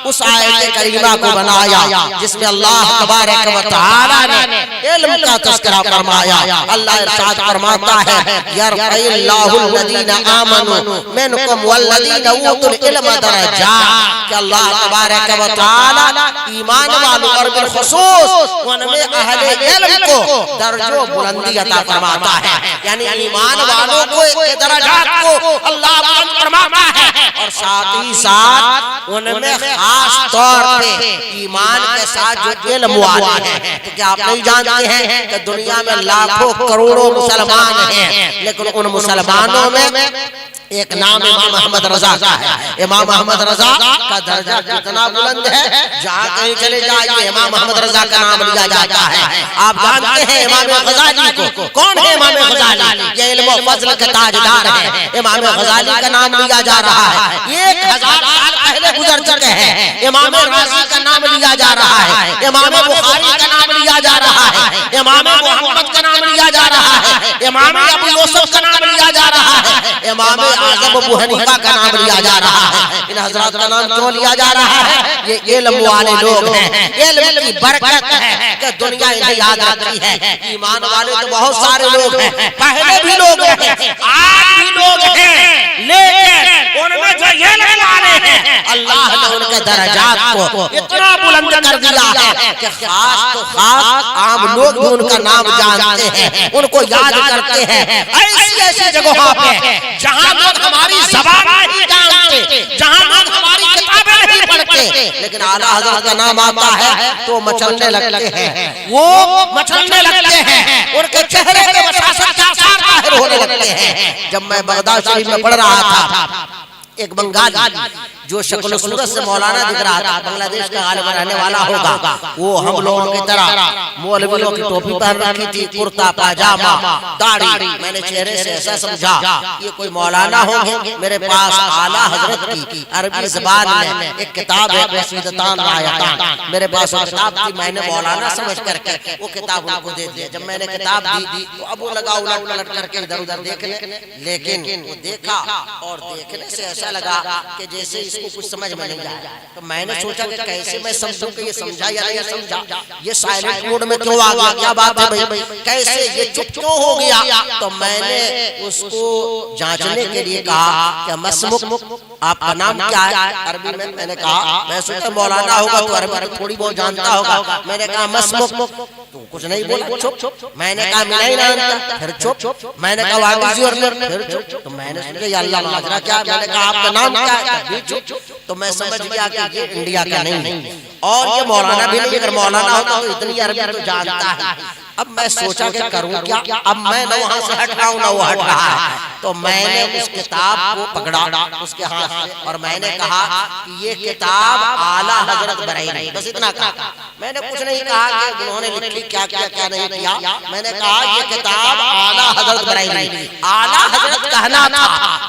B: اس آیت کریمہ کو بنایا جس میں اللہ تبارک و تعالی نے علم کا تذکرہ فرمایا۔ اللہ ارشاد فرماتا ہے یرفع اللہ الذین آمنوا منکم والذین اوتوا العلم درجات، کہ اللہ تبارک و تعالی ایمان والوں اور بالخصوص ان میں اہل علم کو درجوں بلندی عطا فرماتا ہے، یعنی ایمان والوں کو درجات کو اللہ بلند فرماتا ہے اور ساتھ ہی ساتھ ان میں خاص طور پہ ایمان کے ساتھ جو علم والے ہیں۔ کیا آپ نہیں جانتے ہیں کہ دنیا میں لاکھوں کروڑوں مسلمان ہیں، لیکن ان مسلمانوں میں ایک نام امام احمد رضا کا ہے۔ امام احمد رضا کا درجہ کتنا بلند ہے، جہاں کہیں چلے جائیے امام احمد رضا کا نام لیا جاتا ہے۔ آپ جانتے ہیں امام غزالی کو، کون ہے امام غزالی؟ یہ علم و فضل کے تاجدار ہیں۔ امام غزالی کا نام لیا جا رہا ہے، 1000 سال پہلے گزر چکے ہیں۔ امام رازی کا نام لیا جا رہا ہے، امام بخاری کا نام لیا جا رہا ہے، امام محمد کا نام لیا جا رہا ہے، امام ابو یوسف کا نام لیا جا رہا ہے، امام اعظم ابو حنیفہ کا نام لیا جا رہا ہے۔ ان حضرات کا نام کیوں لیا جا رہا ہے؟ یہ علم والے لوگ ہیں، علم کی برکت ہے کہ دنیا انہیں یاد رکھتی ہے۔ ایمان والے تو بہت سارے لوگ ہیں، پہلے بھی لوگ ہیں، آج بھی لوگ ہیں، لیکن ان میں جو علم والے ہیں اللہ نے ان کے درجات کو اتنا بلند کر دیا ہے کہ خاص تو خاص عام لوگ بھی ان کا نام جانتے ہیں، ان کو یاد کرتے ہیں۔ ایسی ایسی جگہوں پہ جہاں لوگ ہماری زبان نہیں جانتے، جہاں لوگ ہماری کتابیں نہیں پڑھتے، لیکن اعلیٰ حضرت کا نام آتا ہے تو مچلنے لگتے ہیں، وہ مچلنے لگتے ہیں، ان کے چہرے پہ بشاشت کے آثار ظاہر ہونے لگتے ہیں۔ جب میں بغداد شریف میں پڑھ رہا تھا، ایک بنگالی جو شکل و صورت سے مولانا دکھ رہا تھا، بنگلہ دیش کا غالباً رہنے والا ہوگا، وہ ہم لوگوں کی طرح مولویوں کی ٹوپی پہن رکھی تھی، کرتا پاجامہ، داڑھی۔ میں نے چہرے سے ایسا سمجھا یہ کوئی مولانا ہوں گے۔ میرے پاس اعلیٰ حضرت کی عربی زبان میں ایک کتاب ہے قصیدتان رایتان، میرے پاس وہ کتاب تھی، میں نے مولانا سمجھ کر کے وہ کتاب ان کو دے دیا۔ جب میں نے کتاب دی تو اب وہ لگا الٹ پلٹ کر کے ادھر ادھر دیکھنے، لیکن وہ دیکھا اور دیکھنے سے ایسا لگا کہ جیسے اس کو کچھ سمجھ میں نہیں آیا۔ تو میں نے سوچا کہ کیسے میں سمجھوں کہ یہ سمجھا یا نہیں سمجھا، یہ سائلنٹ موڈ میں کیوں آ گیا، کیا بات ہے بھائی، کیسے یہ چپ کیوں ہو گیا؟ تو میں نے اس کو جانچنے کے لیے کہا کہ مسمک آپ کا نام کیا ہے عربی میں؟ میں نے کہا میں سوچا مولانا ہوگا تو عربی تھوڑی بہت جانتا ہوگا۔ میں نے کہا مسمک، تو کچھ نہیں بولا، چپ۔ میں نے کہا میں نہیں جانتا، پھر چپ۔ میں نے کہا واٹ از یور نیم، پھر چپ۔ تو میں نے سوچا یا اللہ ماجرا کیا؟ میں نے کہا آپ کا نام کیا ہے؟ پھر چپ۔ تو میں سمجھ گیا کہ یہ انڈیا کا نہیں اور یہ مولانا بھی نہیں، اگر مولانا ہوتا تو اتنی عربی تو جانتا ہے۔ اب میں سوچا کہ کروں کیا، اب میں نہ وہاں سے ہٹ رہا ہوں نہ وہ ہٹ رہا ہے، تو میں نے اس کتاب کو پکڑا اس کے ہاتھ سے اور میں نے کہا کہ یہ کتاب اعلیٰ حضرت بریلوی، بس اتنا کہا۔ میں نے کچھ نہیں کہا کہ انہوں نے لکھی کیا کیا کیا نہیں کیا، میں نے کہا یہ کتاب اعلیٰ حضرت بریلوی، اعلیٰ حضرت کہنا تھا،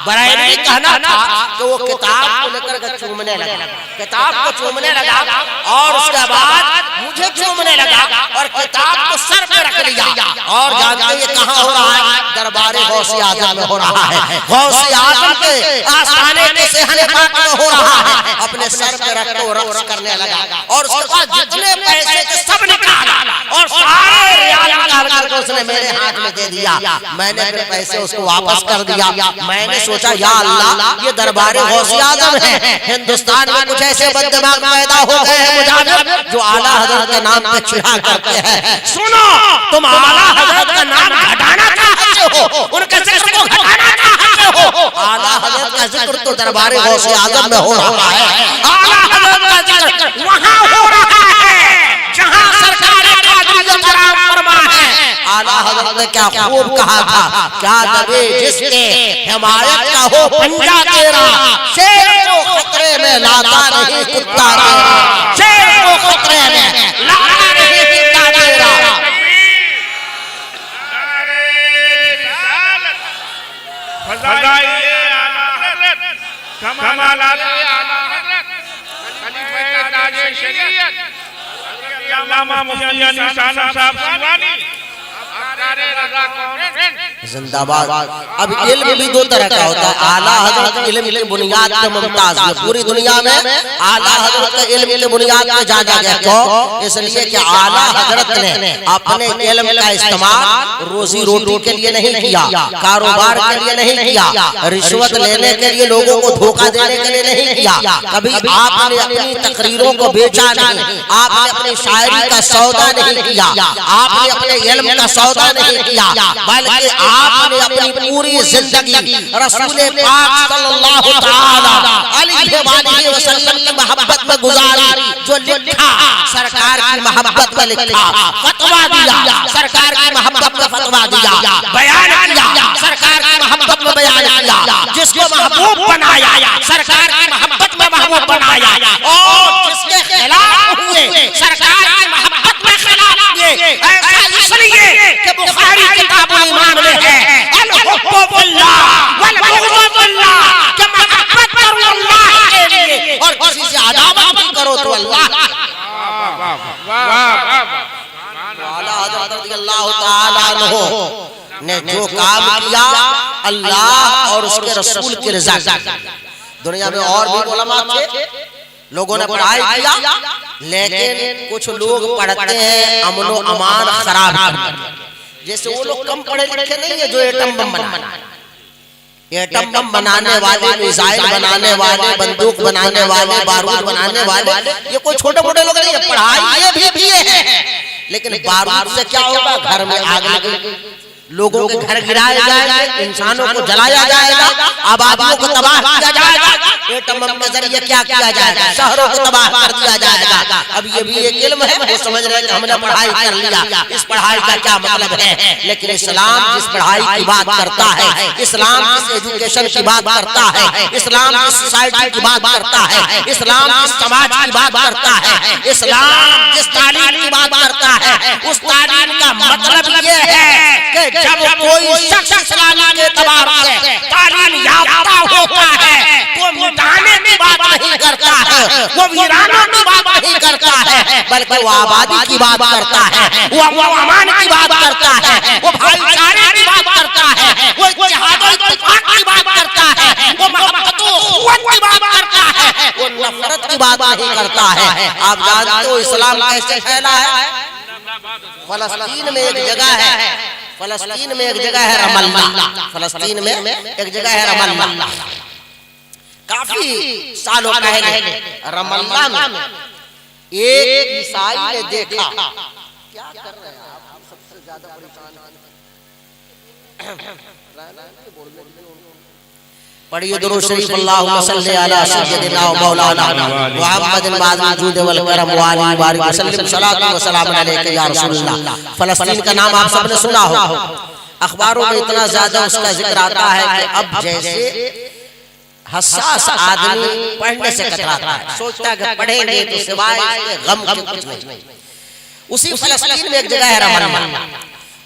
B: بریلوی کہنا تھا، کہ وہ کتاب کو لے کر کے چومنے لگا، کتاب کو چومنے لگا اور اس کے بعد مجھے چومنے لگا اور کتاب کو سر پہ رکھ لیا۔ اور جانتے یہ کہاں ہو رہا ہے؟ دربار غوث اعظم میں ہو رہا ہے، غوث اعظم کے آستانے کے صحن پاک میں ہو رہا ہے، اپنے سر پہ رکھ کے رقص کرنے لگا اور اس کے بعد جتنے پیسے تھے سب نکالا اور سارے ریال نکال کر کے اس نے میرے ہاتھ میں دے دیا، میں نے پھر پیسے اس کو واپس کر دیا۔ میں نے سوچا یا اللہ، یہ دربار غوث اعظم ہے، ہندوستان میں کچھ ایسے بد دماغ پیدا ہو گئے ہیں مجاہد جو اعلیٰ حضرت کے نام پہ چڑھا کرتے ہیں۔ سنو، تم اعلیٰ حضرت کا نام گھٹانا چاہتے ہو، ان کے ذکر کو گھٹانا چاہتے ہو، اعلیٰ حضرت کا ذکر تو دربار غوث اعظم میں ہو رہا ہے، اعلیٰ حضرت کا ذکر وہاں ہو رہا ہے جہاں سرکار قادریت آرام فرما ہے۔ اعلیٰ حضرت نے کیا خوب کہا تھا، کیا دبے جس کے حمایت کا ہو پنجا تیرا، شیر کو خطرے میں لاتا نہیں کتا تیرا، شیر کو خطرے میں لاتا نہیں کتا تیرا۔
A: فضائل اعلیٰ حضرت، کمالات اعلیٰ حضرت، خلیفہ تاج شریعت علامہ مفتی علی ثانوی صاحب سیوانی، افکار رضا کانفرنس
B: زندہ باد۔ اب علم بھی دو طرح کا ہوتا ہے، اعلیٰ حضرت علم کی بنیاد پہ ممتاز ہے، پوری دنیا میں اعلیٰ حضرت کا علم کی بنیاد پہ جانا گیا، کیوں؟ اس لیے کہ اعلیٰ حضرت نے اپنے علم کا استعمال روزی روٹی کے لیے نہیں کیا، کاروبار کے لیے نہیں کیا، رشوت لینے کے لیے، لوگوں کو دھوکہ دینے کے لیے نہیں کیا، کبھی آپ نے اپنی تقریروں کو بیچا نہیں، آپ نے اپنی شاعری کا سودا نہیں کیا، آپ نے اپنے علم کا سودا نہیں کیا، بلکہ آپ نے اپنی پوری زندگی رسول پاک صلی اللہ تعالی علیہ وآلہ وسلم کی محبت میں گزاری، جو لکھا سرکار کی محبت میں لکھا، فتویٰ دیا سرکار کی محبت میں فتویٰ دیا، بیان کیا سرکار کی محبت میں بیان کیا، جس کو محبوب بنایا سرکار کی محبت میں محبوب بنایا، اور جس کے خلاف ہوئے سرکار کی محبت میں خلاف ہوئے، ایسا اس لیے کہ بخاری کتاب ایمان میں ہے الحب باللہ والبغض باللہ، کہ محبت کرو اللہ کے لیے اور کسی سے عداوت بھی کرو تو اللہ کے لیے۔ اعلیٰ حضرت رضی اللہ تعالیٰ عنہ نے جو کام کیا اللہ اور اس کے رسول کی رضا کی۔ دنیا میں اور بھی علماء تھے، لوگوں نے پڑھائی کیا، لیکن کچھ لوگ پڑھتے ہیں امن و امان خراب کرتے ہیں، جیسے وہ لوگ کم پڑھے لکھے نہیں ہیں جو ایٹم بم بنائے، ایٹم بم بنانے والے، میزائل بنانے والے، بندوق بنانے والے، بارود بنانے والے، یہ کوئی چھوٹے موٹے لوگ نہیں ہیں، پڑھائی یہ بھی ہیں، لیکن بارود سے کیا ہوگا؟ گھر میں آگ لگے، لوگوں کے گھر گرائے جائیں گے، انسانوں کو جلایا جائے گا، آبادیوں کو تباہ کیا جائے گا، ایٹم بم کے ذریعے کیا کیا جائے گا؟ شہروں کو تباہ کر دیا جائے گا۔ اب یہ بھی ایک علم ہے، وہ سمجھ رہے ہیں کہ ہم نے پڑھائی کر لیا، اس پڑھائی کا کیا مطلب ہے؟ لیکن اسلام جس پڑھائی کی بات کرتا ہے، اسلام جس ایجوکیشن کی بات کرتا ہے، اسلام جس سوسائٹی کی بات کرتا ہے، اسلام جس سماج کی بات کرتا ہے، اسلام جس تعلیم کی بات کرتا ہے، اس تعلیم کا مطلب یہ ہے کہ جب کوئی شخص اسلامی کے اعتبار سے تعلیم یافتہ ہوتا ہے تو مٹانے کی بات نہیں کرتا ہے، وہ ویرانوں کی بات نہیں کرتا ہے، بلکہ وہ آبادی کی بات کرتا ہے، وہ امان کی بات کرتا ہے، وہ بھائی چارے کی بات کرتا ہے، وہ اتحاد و اتفاق کی بات کرتا ہے، وہ محبت و اخوت کی بات کرتا ہے، وہ نفرت کی بات نہیں کرتا ہے۔ آپ جانتے ہو اسلام کیسے پھیلا ہے؟ فلسطین میں ایک جگہ ہے، فلسطین میں ایک جگہ ہے رم اللہ، فلسطین میں ایک جگہ ہے رم اللہ، کافی سالوں پہلے رم اللہ میں ایک عیسائی نے دیکھا، کیا کر رہے ہیں آپ سب سے زیادہ پریشان پڑھیے درود شریف، اللہم صلی علی سیدنا و مولانا محمد بعد وجود والکرم وعلی بارک وسلم، صلاۃ و سلام علیک یا رسول اللہ۔ فلسطین کا نام آپ سب نے سنا ہو، اخباروں میں اتنا زیادہ اس کا ذکر آتا ہے کہ اب جیسے حساس آدمی پڑھنے سے کتراتا ہے، سوچتا ہے کہ پڑھیں گے تو سوائے غم کے کچھ نہیں۔ اسی فلسطین میں ایک جگہ ہے رم اللہ،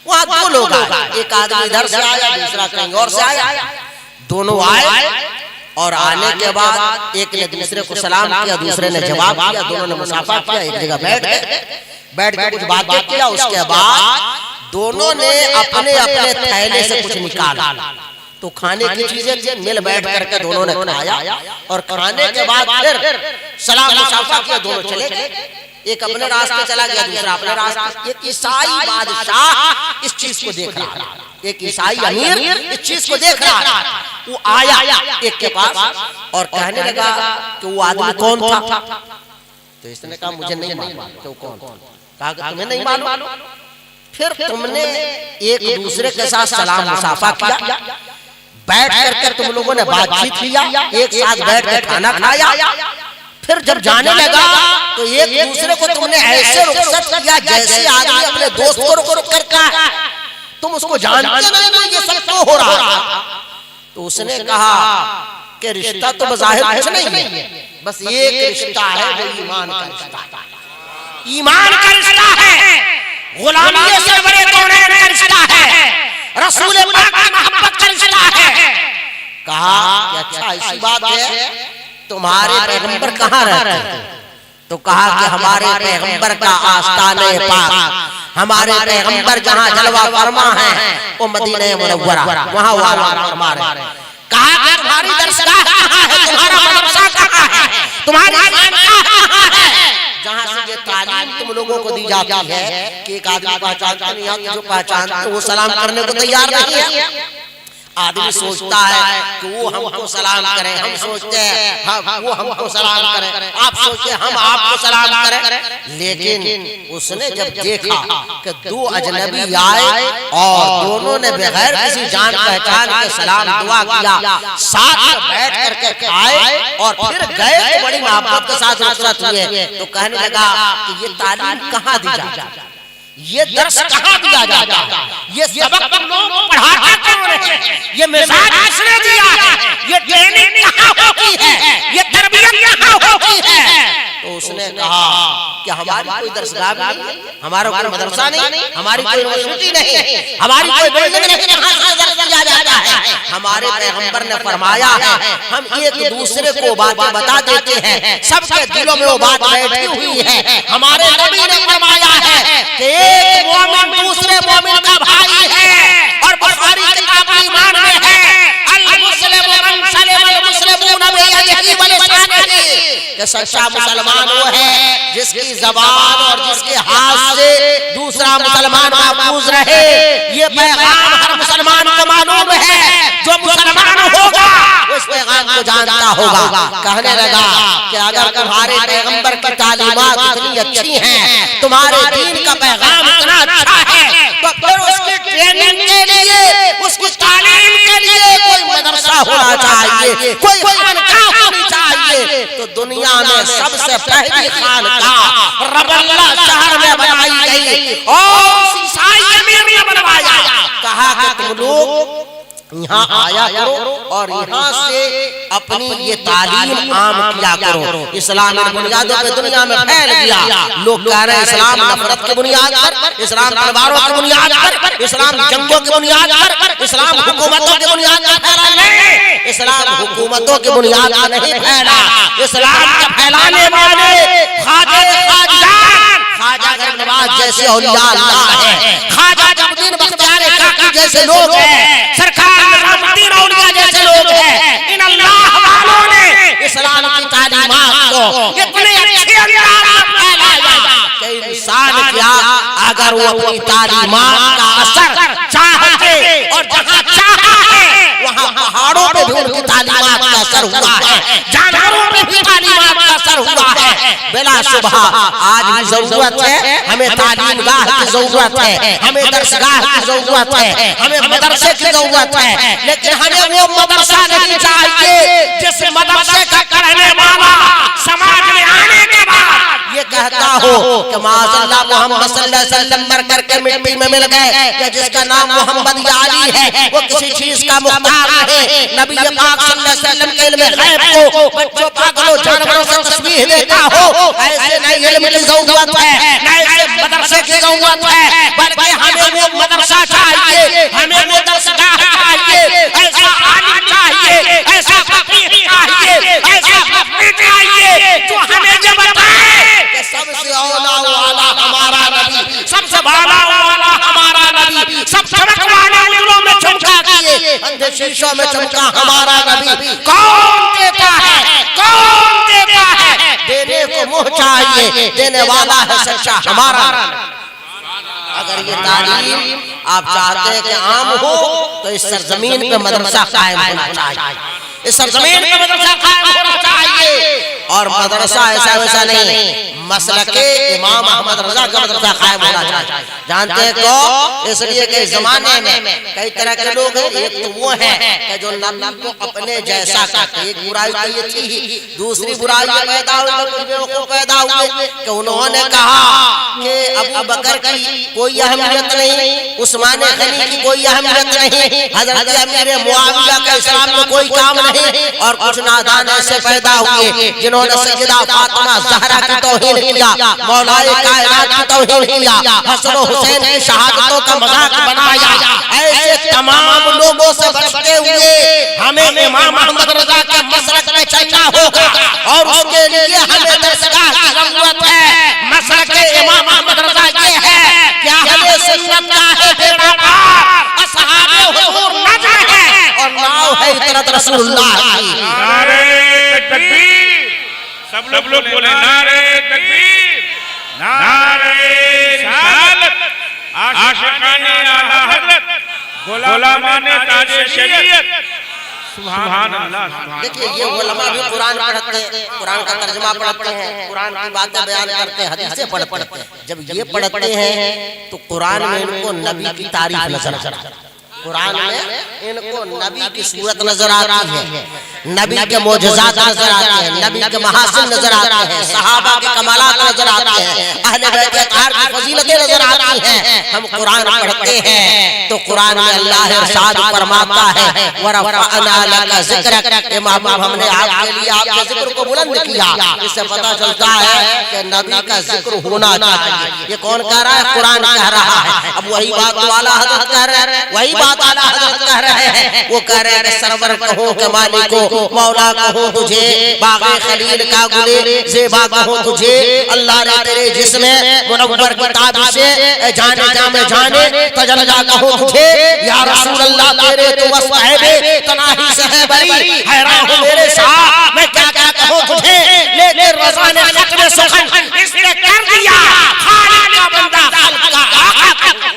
B: وہاں دو لوگ آئے، ایک آدمی ادھر سے آیا، دوسرا کہیں اور سے آیا، دونوں آئے اور آنے کے بعد ایک نے دوسرے کو سلام کیا، دوسرے نے جواب دیا، دونوں نے مصافحہ کیا، ایک جگہ بیٹھ کے کچھ باتیں کیا، اس کے بعد دونوں نے اپنے اپنے تھیلے سے کچھ نکالا، تو کھانے کی چیزیں مل بیٹھ کر کے دونوں نے کھایا اور کھانے کے بعد پھر سلام مصافحہ کیا، دونوں چلے گئے، ایک اپنے راستے چلا گیا، دوسرا اپنے راستے۔ ایک عیسائی بادشاہ اس چیز کو دیکھ رہا تھا، ایک عیسائی امیر اس چیز کو دیکھ رہا تھا، وہ آیا ایک کے پاس اور کہنے لگا کہ وہ آدمی کون تھا؟ تو اس نے کہا مجھے نہیں معلوم کہ وہ کون تھا۔ کہا کہ تمہیں نہیں معلوم؟ پھر تم نے ایک دوسرے کے ساتھ سلام مصافحہ کیا، بیٹھ کر کے تم لوگوں نے بات چیت کیا، ایک ساتھ بیٹھ کے کھانا کھایا، پھر جب جانے لگا تو ایک دوسرے کو تم نے ایسے رخصت کیا جیسے آدمی اپنے دوست کو رخصت کرتا ہے، تم اس کو جانتے نہیں، یہ سب کیوں ہو رہا ہے؟ تو اس نے کہا کہ رشتہ تو بظاہر کچھ نہیں ہے، بس ایک رشتہ ہے جو ایمان کا رشتہ ہے، ایمان کا رشتہ ہے، غلامی سے بڑے دونین کا رشتہ ہے، رسول پاک کی محبت کا رشتہ ہے۔ کہا کہ اچھا اسی بات ہے، تمہارے پیغمبر کہاں رہتے ہیں؟ تو کہا کہ ہمارے پیغمبر کا آستانِ پاک، ہمارے پیغمبر جہاں جلوہ فرما ہے وہ مدینہ منورہ، وہاں آرام فرما رہے ہیں۔ کہا کہ تمہاری درسگاہ کہاں ہے، تمہارا مدرسہ کہاں ہے، تمہاری خانقاہ کہاں ہے، جہاں سے یہ تعلیم تم لوگوں کو دی جاتی ہے کہ ایک آدمی پہچانتا نہیں ہے، جو پہچانتا ہے وہ سلام کرنے کو تیار نہیں ہے۔ آدمی سوچتا ہے کہ وہ ہم کو سلام کریں، ہم سوچتے ہیں وہ ہم کو سلام کریں، آپ سوچتے ہیں ہم آپ کو سلام کریں، لیکن اس نے جب دیکھا کہ دو اجنبی آئے اور دونوں نے بغیر کسی جان پہچان کے سلام دعا کیا، ساتھ بیٹھ کر کے کھائے اور پھر گئے تو بڑی محبت کے ساتھ رخصت ہوئے، تو کہنے لگا کہ یہ تعلیم کہاں دی جاتی ہے، یہ درس کہاں دیا جاتا ہے، یہ سبق تم لوگوں کو پڑھاتا کون ہے، یہ مزاج کس نے دیا ہے، یہ ٹریننگ کہاں ہوتی ہے، یہ تربیت کہاں ہوتی ہے؟ تو اس نے کہا کہ ہماری کوئی درسگاہ نہیں ہے، ہمارا کوئی مدرسہ نہیں، ہماری کوئی یونیورسٹی نہیں، ہماری کوئی بلڈنگ نہیں جہاں سے درس دیا جاتا ہے، ہمارے پیغمبر نے فرمایا ہے ہم ایک دوسرے کو باتیں بتا دیتے ہیں، سب کے دلوں میں وہ بات بیٹھی ہوئی ہے۔ ہمارے نبی نے فرمایا ہے کہ ایک مومن دوسرے مومن کا بھائی ہے، اور بخاری کتاب ایمان میں ہے المسلم من سلم المسلمون بیدہ ولسانہ، کہ سچا مسلمان وہ ہے جس کی زبان اور جس کے ہاتھ سے دوسرا مسلمان محفوظ رہے۔ یہ پیغام ہر مسلمان کو معلوم ہے، جو مسلمان ہوگا اس پیغام کو جانتا ہوگا۔ کہنے لگا کہ اگر تمہارے پیغمبر کی تعلیمات اتنی اچھی ہیں، تمہارے دین کا پیغام اتنا اچھا ہے، تو پھر اس کی ٹریننگ کے لیے، اس کی تعلیم کے لیے کوئی مدرسہ ہونا چاہیے، کوئی خانقاہ ہونی چاہیے۔ تو دنیا میں سب سے پہلی خانقاہ رب اللہ شہر میں بنائی گئی اور عیسائی امیر نے بنوایا۔ کہا کہ تم لوگ یہاں آیا کرو اور یہاں سے اپنی یہ تعلیم عام کیا کرو۔ اسلام کی بنیادوں پہ دنیا میں پھیل گیا، لوگ کہہ رہے ہیں اسلام نفرت کی بنیاد پر، اسلام تلواروں کی بنیاد پر، اسلام جنگوں کی بنیاد پر، اسلام حکومتوں کی بنیاد پر پھیلا نہیں، اسلام حکومتوں کی بنیاد پر نہیں پھیلا، اسلام کا پھیلانے والے خواجہ خواجان، خواجہ غریب نواز جیسے اولیاء اللہ ہے، خواجہ جمدین بختیار کاکی جیسے لوگ ہیں، سرکار نظام الدین اولیاء جیسے لوگ ہیں، ان اللہ والوں نے اسلام کی تعلیمات کو اتنے اچھے انداز میں پھیلایا کہ انسان کیا اگر وہ اپنی تعلیمات کا اثر چاہتے، اور جہاں چاہا ہے وہاں پہاڑوں پہ بھی ان کی تعلیمات کا اثر ہوا ہے، جانوروں پہ بھی تعلیمات کا اثر ہوا ہے۔ بلا شبہ آج بھی ضرورت ہے، ہمیں تعلیم گاہ کی ضرورت ہے، ہمیں درسگاہ کی ضرورت ہے، ہمیں مدرسے کی ضرورت ہے، لیکن ہمیں وہ مدرسہ نہیں چاہیے جس مدرسے کا کرنے والا سماج میں آنے کے بعد یہ کہتا ہو کہ معاذ اللہ محمد صلی اللہ علیہ وسلم مر کر کے مٹی میں مل گئے، یا جس کا نام محمد یا علی ہے وہ کسی چیز کا مختار ہے۔ نبی پاک صلی اللہ علیہ وسلم کے علم غیب کو بچوں پاگلوں جانوروں سے تشبیہ دیتا ہو، ایسے نہیں علم کی ضرورت ہے، نہ ایسے مدرسے کی ضرورت ہے، بلکہ ہمیں وہ مدرسہ چاہیے، ہمیں وہ درسگاہ چاہیے، ایسا عالم چاہیے، ایسا فقیہ چاہیے، ایسا مفتی چاہیے جو ہمیں یہ بتائے کہ سب سے اولا والا ہمارا نبی، سب سے بالا والا ہمارا نبی، سب سے رکھوانے والوں میں چھمکا کیے، کے شیشوں میں چمکا ہمارا نبی، کون دیتا ہے، کون دیتا ہے، دینے کو منہ چاہیے، دینے والا ہے سچا ہمارا نبی۔ اگر یہ تعلیم آپ چاہتے ہیں کہ عام ہو تو اس سرزمین پہ مدرسہ قائم ہونا چاہیے، اس سرزمین پہ مدرسہ قائم ہونا چاہیے، اور مدرسہ ایسا ویسا نہیں، مسلک امام احمد رضا کا مدرسہ قائم ہونا چاہیے۔ جانتے ہیں کو اس لیے کہ زمانے میں کئی طرح کے لوگ ہیں، ایک تو وہ ہے کہ جو نبی کو اپنے جیسا کرتے، ایک برائی تو یہ تھی ہی، دوسری برائی یہ پیدا ہوئی تو کچھ بیوقوف پیدا ہوئے کہ انہوں نے کہا کہ ابو بکر کی کوئی اہمیت نہیں، عثمان غنی کی کوئی اہمیت نہیں، حضرت امیر معاویہ کا اسلام میں کوئی کام نہیں، اور کچھ نادان ایسے پیدا ہوئے جنہوں نے سیدہ فاطمہ زہرا کی توہین کیا، مولا کائنات کی توہین کیا، حسن و حسین کی شہادتوں کا مذاق بنایا۔ ایسے تمام لوگوں سے بچتے ہوئے ہمیں امام احمد رضا کے مسلک میں چلنا ہوگا، اور اس کے لیے ہمیں درسگاہ کی ضرورت ہے۔ مسلک امام احمد رضا یہ ہے کہ اہل سنت کا ہے بیڑا پار، اصحاب حضور نجم ہے، اور ناؤ ہے اطرت رسول اللہ کی۔
C: نعرہ تکبیر، سب لوگ بولے نعرہ تکبیر، نعرہ رسالت، عاشقان اعلیٰ حضرت، غلامان تاج شریعت، سبحان اللہ۔
B: دیکھئے یہ علماء بھی قرآن پڑھتے ہیں، قرآن کا ترجمہ پڑھتے ہیں، قرآن کی باتیں بیان کرتے ہیں، حدیثیں پڑھتے ہیں۔ جب یہ پڑھتے ہیں تو قرآن میں ان کو نبی کی تعریف نظر آتی ہے، قرآن میں ان کو نبی کی صورت نظر آتی ہے، نبی کے معجزات نظر آتے ہیں، نبی کے محاسن نظر آتے ہیں، صحابہ کے کمالات نظر آتے ہیں، اہل بیت اطہار کی فضیلتیں نظر آتی ہیں۔ ہم قرآن پڑھتے ہیں تو قرآن میں اللہ ارشاد فرماتا ہے وَرَفَعْنَا لَكَ ذِكْرَكَ، اے محبوب ہم نے آپ کے لیے آپ کے ذکر کو بلند کیا۔ اس سے پتہ چلتا ہے کہ نبی کا ذکر ہونا چاہیے۔ یہ کون کہہ رہا ہے؟ قرآن کہہ رہا ہے۔ اب وہی بات والا حضرت کہہ رہے ہیں، وہی بات اعلیٰ حضرت کہہ رہے ہیں، وہ کہہ رہے ہیں کہ سرور کہوں کہ مالکو، مولا کہوں تجھے، باغ خلیل کا گلے زیبا کہوں تجھے، اللہ نے تیرے جسم منور کتاب سے جانے جامے جانے تجلہ کہوں تجھے، یا رسول اللہ تیرے تو وصف ہے تناہی سے ہے بری، حیران ہوں میرے شاہ میں کیا کیا کہوں تجھے، لیکن رضا نے ختم سخن اس نے کر دیا، خالق کا بندہ خلق کا آقا۔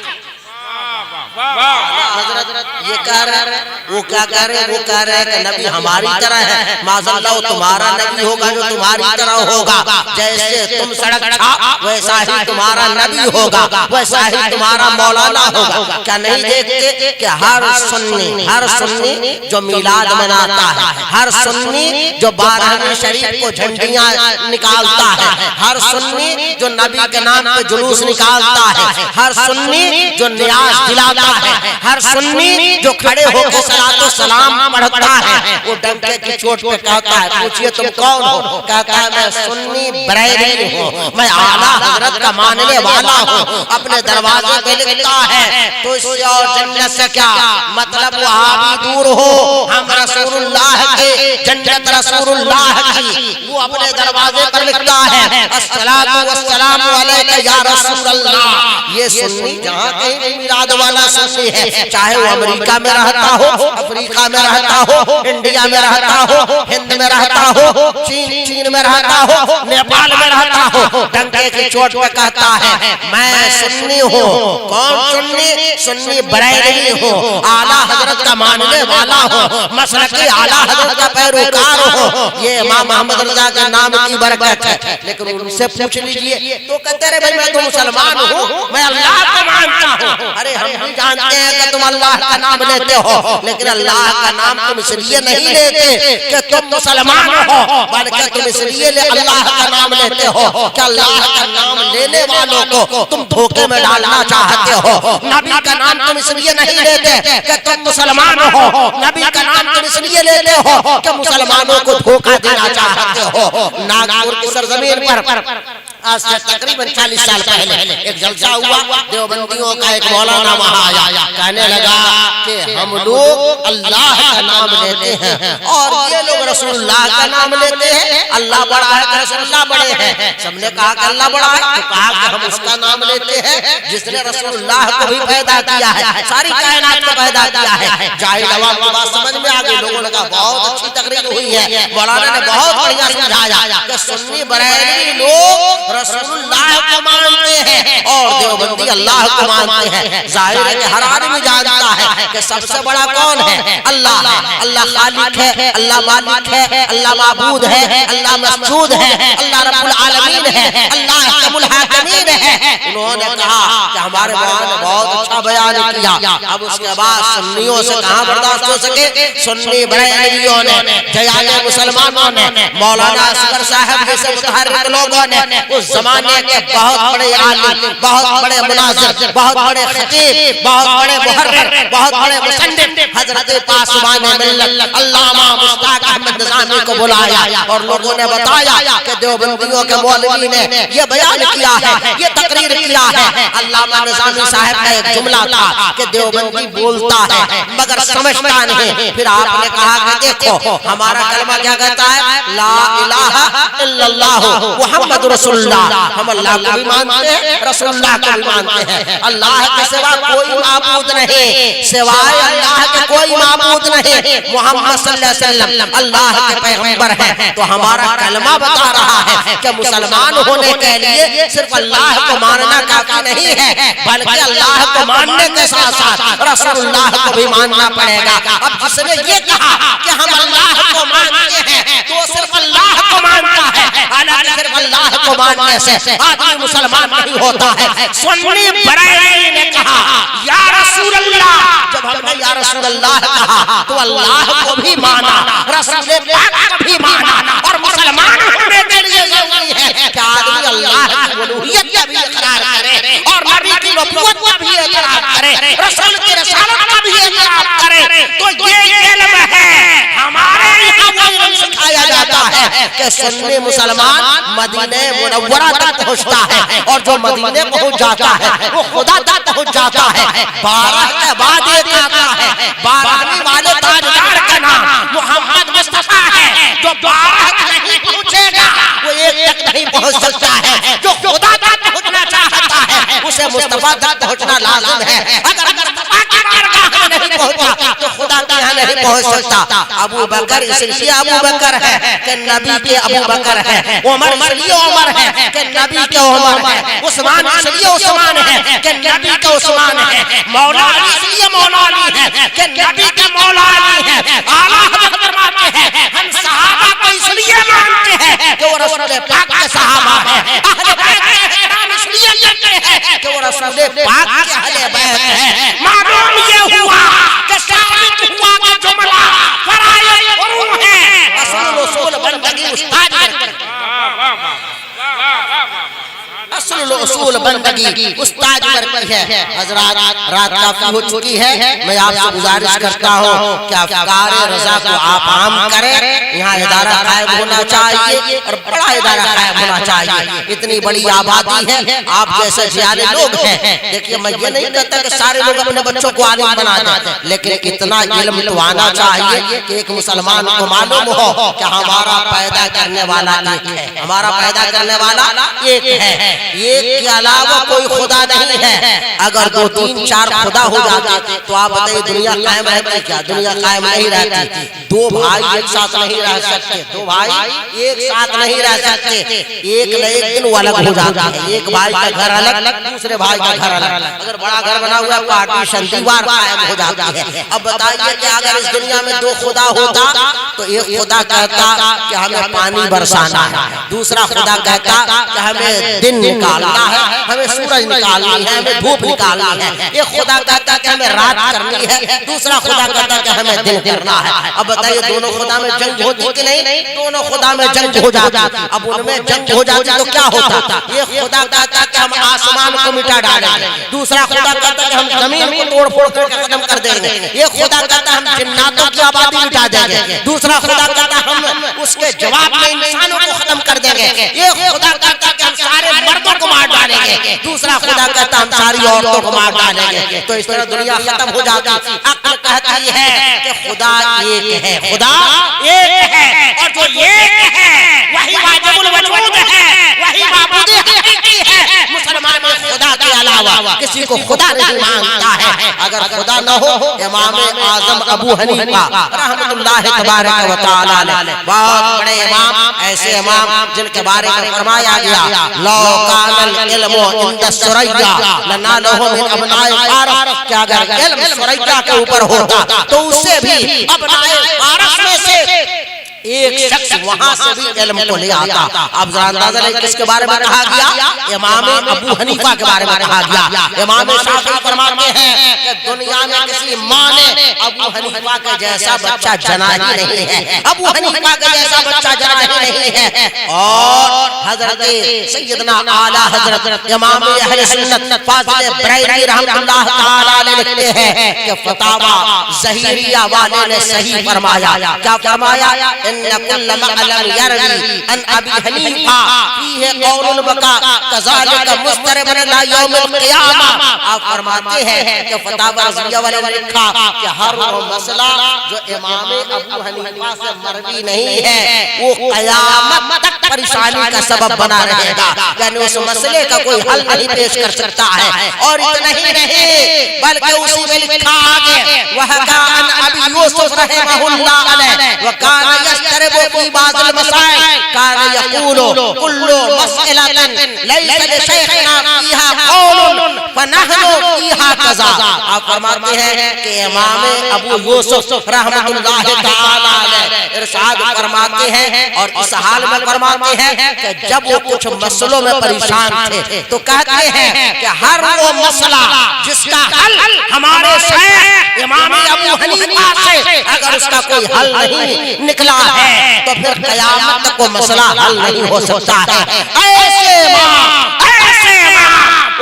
B: حضرت یہ کہہ رہے ہیں، وہ کیا کہہ رہے ہیں؟ وہ کہہ رہے ہیں کہ نبی ہماری طرح ہے، معاذ اللہ تمہارا نبی ہوگا جو تمہاری طرح ہوگا، جیسے تم سڑک چھاپ ویسا ہی تمہارا نبی ہوگا، ویسا ہی تمہارا مولانا ہوگا۔ کیا نہیں دیکھتے کہ ہر سنی جو میلاد مناتا ہے، ہر سنی جو 12ویں شریف کو جھنڈیاں نکالتا ہے، ہر سنی جو نبی کے نام پہ جلوس نکالتا ہے، ہر سنی جو نیاز دلاتا ہے، ہر سنی جو کھڑے ہو کے صلاۃ و سلام پڑھتا ہے، وہ ڈنکے کی چوٹ پہ کہتا ہے، پوچھئے تم کون ہو؟ کہتا ہے میں سنی بریلوی ہوں، میں اعلیٰ حضرت کا ماننے والا ہوں، اپنے دروازے پہ لکھتا ہے تو اس سے اور جنت سے کیا مطلب، وہاں بھی دور ہو، ہم رسول اللہ کے، جنت رسول اللہ کی، وہ اپنے دروازے پر لکھتا ہے الصلاۃ والسلام علیک یا رسول اللہ۔ یہ سنی جہاں کہیں بھی میلاد والا سنی ہے، چاہے وہ امریکہ میں رہتا ہو، افریقہ میں رہتا ہو، انڈیا میں رہتا ہو، ہند میں رہتا ہو، چین میں رہتا ہو، نیپال میں رہتا ہو، ڈنکے کی چوٹ پہ کہتا ہے میں سنی ہوں۔ کون سنی؟ سنی بریلوی ہوں، اعلیٰ حضرت کا ماننے والا ہوں، مسلک اعلیٰ حضرت کا پیروکار ہوں۔ یہ امام احمد رضا کے نام کی برکت ہے۔ لیکن ان سے پوچھ لیجئے تو کہتے رہے بھائی میں تو مسلمان ہوں، میں اللہ کو مانتا ہوں۔ ارے ہم بھی جانتے ہیں کہ تم اللہ کا نام لیتے ہو، لیکن اللہ کا نام تم اس لیے نہیں لیتے کہ تم مسلمان ہو، بلکہ تم اس لیے اللہ کا نام لیتے ہو کہ اللہ کا نام لینے والوں کو تم دھوکے میں ڈالنا چاہتے ہو۔ نبی کا نام تم اس لیے نہیں لیتے کہ تم مسلمان ہو، نبی کا نام تم اس لیے لیتے ہو کہ مسلمانوں کو دھوکہ دینا چاہتے ہو۔ ناگپور کی سرزمین پر آج سے تقریباً 40 سال پہلے ایک جلسہ ہوا، دیوبندیوں کا ایک مولانا وہاں آیا، کہنے لگا کہ ہم لوگ اللہ کا نام لیتے ہیں اور یہ لوگ رسول اللہ کا نام لیتے ہیں، اللہ بڑا ہے کہ رسول اللہ بڑے ہیں؟ سب نے کہا کہ اللہ بڑا ہے، تو کہا کہ ہم اس کا نام لیتے ہیں جس نے رسول اللہ کو بھی پیدا کیا ہے، ساری کائنات کو پیدا کیا ہے۔ جاہل عوام کو بات سمجھ میں آ گئی، لوگوں نے کہا بہت اچھی تقریر ہوئی ہے، مولانا نے بہت بڑھیا سمجھایا کہ سنی بریلوی لوگ رسول اللہ کو مانتے ہیں اور دیوبندی اللہ کو مانتے ہیں۔ ظاہر ہے کہ ہر آدمی جانتا ہے کہ سب سے بڑا کون ہے؟ اللہ ہے، اللہ خالق ہے، اللہ مالک ہے، اللہ معبود ہے، اللہ مسجود ہے، اللہ رب العالمین ہے، اللہ احکم الحاکمین ہے۔ انہوں نے کہا کہ ہمارے مولانا نے بہت اچھا بیان کیا۔ اب اس کے بعد سنیوں سے کہاں برداشت ہو سکے؟ سنی بریلویوں نے، جیالے مسلمانوں نے، مولانا اصغر صاحب جیسے متحرک لوگوں نے، اس زمانے کے بہت بڑے عالم، بہت بڑے مناظر، بہت بڑے خطیب، بہت بڑے محرر، بہت بڑے مصنف حضرت پاسبان ملت علامہ مشتاق احمد نظامی کو بلایا اور لوگوں نے بتایا کہ دیوبندیوں کے مولوی نے یہ بیان کیا ہے، یہ تقریر کیا ہے۔ علامہ نظامی صاحب کا ایک جملہ تھا کہ دیوبندی بولتا ہے مگر سمجھتا نہیں۔ پھر آپ نے کہا کہ دیکھو ہمارا کلمہ کیا کہتا ہے؟ لا الہ الا اللہ محمد رسول اللہ۔ ہم اللہ کو بھی مانتے ہیں، رسول اللہ کو بھی مانتے ہیں۔ اللہ کے سوا کوئی معبود نہیں، سوائے اللہ کے کوئی معبود نہیں۔ محمد صلی اللہ علیہ وسلم اللہ کے پیغمبر ہیں۔ تو ہمارا کلمہ بتا رہا ہے کہ مسلمان ہونے کے لیے صرف اللہ کو ماننا کافی نہیں ہے، بلکہ اللہ کو ماننے کے ساتھ ساتھ رسول اللہ کو بھی ماننا پڑے گا۔ اب جس نے یہ کہا کہ ہم اللہ کو مانتے ہیں تو صرف اللہ کو مانتا ہے، حالانکہ صرف اللہ کو ماننے سے آدمی مسلمان نہیں ہوتا ہے۔ سنی بریلوی نے کہا یا رسول اللہ، جب ہم نے یا رسول اللہ کہا تو اللہ کو بھی مانا، رسول پاک کو بھی مانا، اور مسلمان ہونے کے لیے ضروری ہے کہ آدمی اللہ کی الوہیت کا بھی اقرار کرے اور نبی کی نبوت کا بھی اقرار کرے، رسول کی رسالت کا بھی اقرار کرے۔ تو یہ علم ہے ہمارے یہاں وہ علم سکھایا جاتا ہے کہ سنی مسلمان مدینہ منورہ تک پہنچتا ہے اور جو مدینے پہنچ جاتا ہے وہ خدا تک پہنچ جاتا ہے۔ 12 کے بعد ایک آتا ہے، 12ویں والے تاجدار کا نام محمد مصطفیٰ ہے۔ جو 12 تک نہیں پہنچے گا وہ ایک تک نہیں پہنچ سکتا ہے۔ جو خدا تک پہنچنا چاہتا ہے اسے مصطفیٰ تک پہنچنا لازم ہے۔ اگر مصطفیٰ کی بارگاہ میں نہیں پہنچا تو خدا کے یہاں نہیں پہنچ سکتا۔ ابو بکر اس لیے ابو بکر ہے کہ نبی کے ابو بکر ہے، عمر اس لیے عمر ہے کہ نبی کے عمر ہے، عثمان اس لیے عثمان ہے کہ نبی کے عثمان ہے، مولا علی اس لیے مولا علی ہے کہ نبی کے مولا علی ہے۔ اعلیٰ حضرت فرماتے ہیں ہم صحابہ کو اس لیے مانتے ہیں کہ وہ رسول پاک کے صحابہ ہیں، اہل بیت کا احترام اس لیے کرتے ہیں کہ وہ رسول پاک کے اہل بیت ہیں۔ معلوم یہ ہوا کہ ثابت ہوا کہ جملہ فرائض فروع ہے، اصل اصول بندگی استاد اصل اصول بندگی استاد پر کی ہے۔ حضرات رات کافی ہو چکی ہے، میں آپ سے گزارش کرتا ہوں کہ افکار رضا کو آپ عام کریں۔ یہاں ادارہ قائم ہونا چاہیے اور بڑا ادارہ قائم ہونا چاہیے۔ اتنی بڑی آبادی ہے، آپ جیسے جیالے لوگ ہیں۔ دیکھیے میں یہ نہیں کہتا کہ سارے لوگ اپنے بچوں کو عالم بنا دیں، لیکن اتنا علم تو آنا چاہیے کہ ایک مسلمان کو معلوم ہو کہ ہمارا پیدا کرنے والا ایک ہے، ہمارا پیدا کرنے والا ایک ہے، ایک کے علاوہ کوئی خدا نہیں ہے۔ اگر 2 3 4 خدا ہو جاتے تو آپ بتائیے دنیا قائم رہتی کیا؟ دنیا قائم نہیں رہتی۔ 2 بھائی ایک ساتھ نہیں رہ سکتے، 2 بھائی ایک ساتھ نہیں رہ سکتے، ایک نہ ایک دن وہ الگ ہو جاتا ہے۔ ایک بھائی کا گھر الگ، دوسرے بھائی کا گھر الگ۔ اگر بڑا گھر بنا ہوا ہے پارٹیشن دیوار قائم ہو جاتی ہے۔ اب بتائیے کہ اگر اس دنیا میں 2 خدا ہوتا تو ایک خدا کہتا کہ ہمیں پانی برسانا ہے، دوسرا خدا کہتا کہ ہمیں دن نکالنا ہے، ہمیں سورج نکالنی ہے، ہمیں دھوپ نکالنی ہے۔ ایک خدا کہتا کہ ہمیں رات کرنی ہے، دوسرا خدا کہتا کہ ہمیں دن کرنا ہے۔ اب بتائیے دونوں خدا میں جنگ ہوتی کہ نہیں؟ دونوں خدا میں جنگ ہو جاتی۔ اب ان میں جنگ ہو جاتی تو کیا ہوتا؟ ایک خدا کہتا کہ ہم آسمان کو مٹا ڈالیں گے، دوسرا خدا کہتا کہ ہم زمین کو توڑ پھوڑ کر ختم کر دیں گے۔ ایک خدا کہتا ہم جناتوں کی آبادی مٹا دیں گے، دوسرا خدا کہتا ہم اس کے جواب میں انسانوں کو ختم کر دیں گے۔ ایک خدا کہتا کہ ہم سارے مردوں کو مار ڈالیں گے، دوسرا خدا کہتا ہم ساری عورتوں کو مار ڈالیں گے، تو اس طرح دنیا ختم ہو جاتی۔ عقل کہتی ہے کہ خدا ایک ہے، خدا ایک ہے، اور جو ایک ہے وہی واجب الوجود ہے، وہی معبود حقیقی ہے۔ مسلمان خدا کے علاوہ کسی کو خدا نہیں مانتا ہے۔ اگر خدا نہ ہو، امام اعظم ابو حنیفہ رحمۃ اللہ تبارک و تعالی علیہ بہت بڑے امام، ایسے امام جن کے بارے میں فرمایا گیا لو کان العلم عند الثریا لنالہ من ابناء فارس، کہ اگر علم ثریا کے اوپر ہوتا تو اسے بھی ابناء فارس میں سے ایک شخص وہاں سے بھی علم کو لے آتا۔ اب ذرا اندازہ لیں کس کے بارے میں کہا گیا؟ امام ابو حنیفہ کے بارے میں کہا گیا۔ امام شافعی فرماتے ہیں کہ دنیا میں کسی ماں نے ابو حنیفہ کے جیسا بچہ جنا ہی نہیں ہے، ابو حنیفہ کے جیسا بچہ جنا ہی نہیں ہے۔ اور حضرت سیدنا اعلیٰ حضرت امام اہل سنت فاضل بریلوی رحمۃ اللہ تعالی علیہ لکھتے ہیں کہ فتاوی ظہیریہ والے نے صحیح فرمایا۔ کیا فرمایا؟ ان كل معلم يروي عن ابي حنيفه فيه قول البقاء كذلك مسترب الى يوم القيامه۔ آپ فرماتے ہیں کہ فتاوی رضویہ والے نے لکھا کہ ہر وہ مسئلہ جو امام ابو حنیفہ سے مروی نہیں ہے وہ قیامت تک پریشانی کا سبب بنا رہے گا، یعنی اس مسئلے کا کوئی حل نہیں پیش کر سکتا ہے۔ اور اتنا ہی نہیں بلکہ اسی میں لکھا آگے وحکا عن ابی یوسف رحمہ اللہ علیہ وکان يسترب في بعض المسائل كان يقول كل مسألة ليس لشيخنا فيها قول فنحن فيها كذا۔ آپ فرماتے ہیں کہ امام ابو یوسف رحمۃ اللہ تعالی علیہ ارشاد فرماتے ہیں اور اس حال میں فرماتے ہیں کہ جب وہ کچھ مسئلوں میں پریشان تھے تو کہتے ہیں کہ ہر وہ مسئلہ جس کا حل ہمارے شیخ امام ابو حنیفہ سے اگر اس کا کوئی حل نہیں نکلا ہے تو پھر قیامت تک وہ مسئلہ حل نہیں ہو سکتا ہے۔ ایسے امام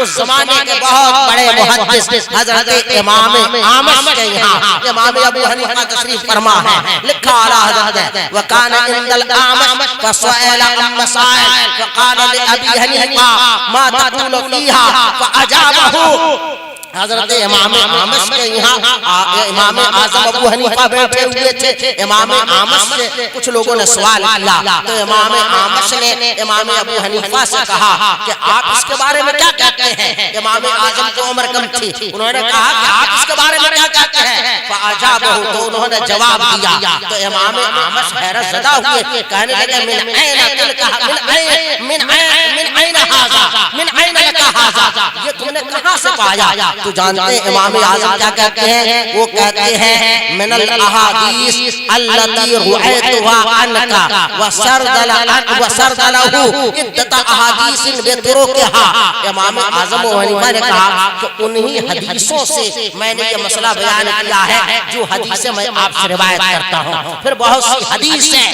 B: اس زمانے کے بہت بڑے محدث حضرت امام اعمش کے یہاں امام ابو حنیفہ تشریف فرما ہے، لکھا اعلیٰ حضرت وکان عند الاعمش فسئل عن مسائل فقال لابی حنیفہ ما تقول فیہا فاجابہ۔ حضرت امام اعمش کے یہاں امام اعظم ابو حنیفہ بیٹھے ہوئے تھے، امام اعمش سے کچھ لوگوں نے سوال کیا تو امام اعمش نے امام ابو حنیفہ سے کہا کہ آپ اس کے بارے میں کیا کہتے ہیں؟ امام اعظم کو عمر کم تھی، انہوں نے کہا کہ آپ اس کے بارے میں کیا کہتے ہیں؟ فاجابہ، تو انہوں نے جواب دیا تو امام اعمش حیرت زدہ ہوئے، کہنے لگے من این تلک من این ھذا من این لک ھذا، یہ تم نے کہاں سے پایا؟ تو جانتے ہیں امام اعظم کیا کہتے ہیں؟ وہ کہتے ہیں من الاحادیث التي رؤيتها عنك وسرد له عدة احادیث بطرقها۔ امام اعظم ابو حنیفہ نے کہا کہ انہی حدیثوں سے میں نے یہ مسئلہ بیان کیا ہے جو حدیثیں میں آپ سے روایت کرتا ہوں۔ پھر بہت سی حدیثیں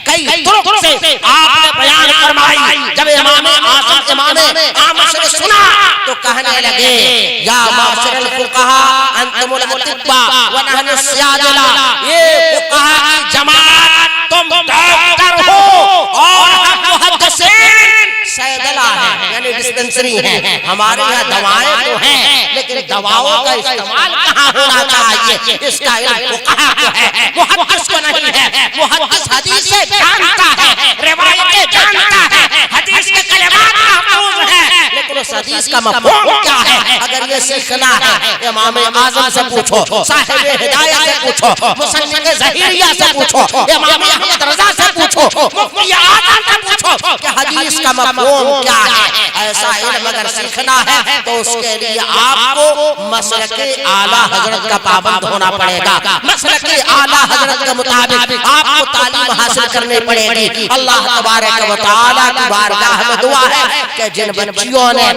B: کئی طرق سے آپ نے بیان فرمائی۔ جب امام اعظم امام اعمش نے سنا تو کہنے لگے یا معاشر الفقہاء انتم الاطباء ونحن السیادلہ، یہ فقہاء کی جماعت تم ڈاکٹر ہو اور ہم محدثین سیدلہ ہیں، یعنی ڈسپنسری ہیں، ہمارے یہاں دوائیں تو ہیں لیکن دواؤں کا استعمال کہاں ہونا چاہیے اس کا علم فقہاء کو ہے، محدث کو نہیں ہے۔ محدث حدیثیں جانتا ہے، روایتیں جانتا ہے، حدیث کے کلمات محفوظ ہیں، لیکن اس حدیث کا مفہوم کیا ہے اگر یہ سیکھنا ہے امام اعظم سے پوچھو، صاحب ہدایہ سے پوچھو، مصنف ظہیریہ سے پوچھو، امام احمد رضا سے پوچھو، مفتی اعظم سے پوچھو کہ حدیث کا مفہوم کیا ہے۔ ایسا علم اگر سیکھنا ہے تو اس کے لیے آپ کو مسلک اعلیٰ حضرت کا پابند ہونا پڑے گا، مسلک اعلیٰ حضرت کے مطابق آپ کو تعلیم حاصل کرنی پڑے گی۔ اللہ تبارک و تعالیٰ کی بارگاہ میں دعا ہے کہ جن بچیوں نے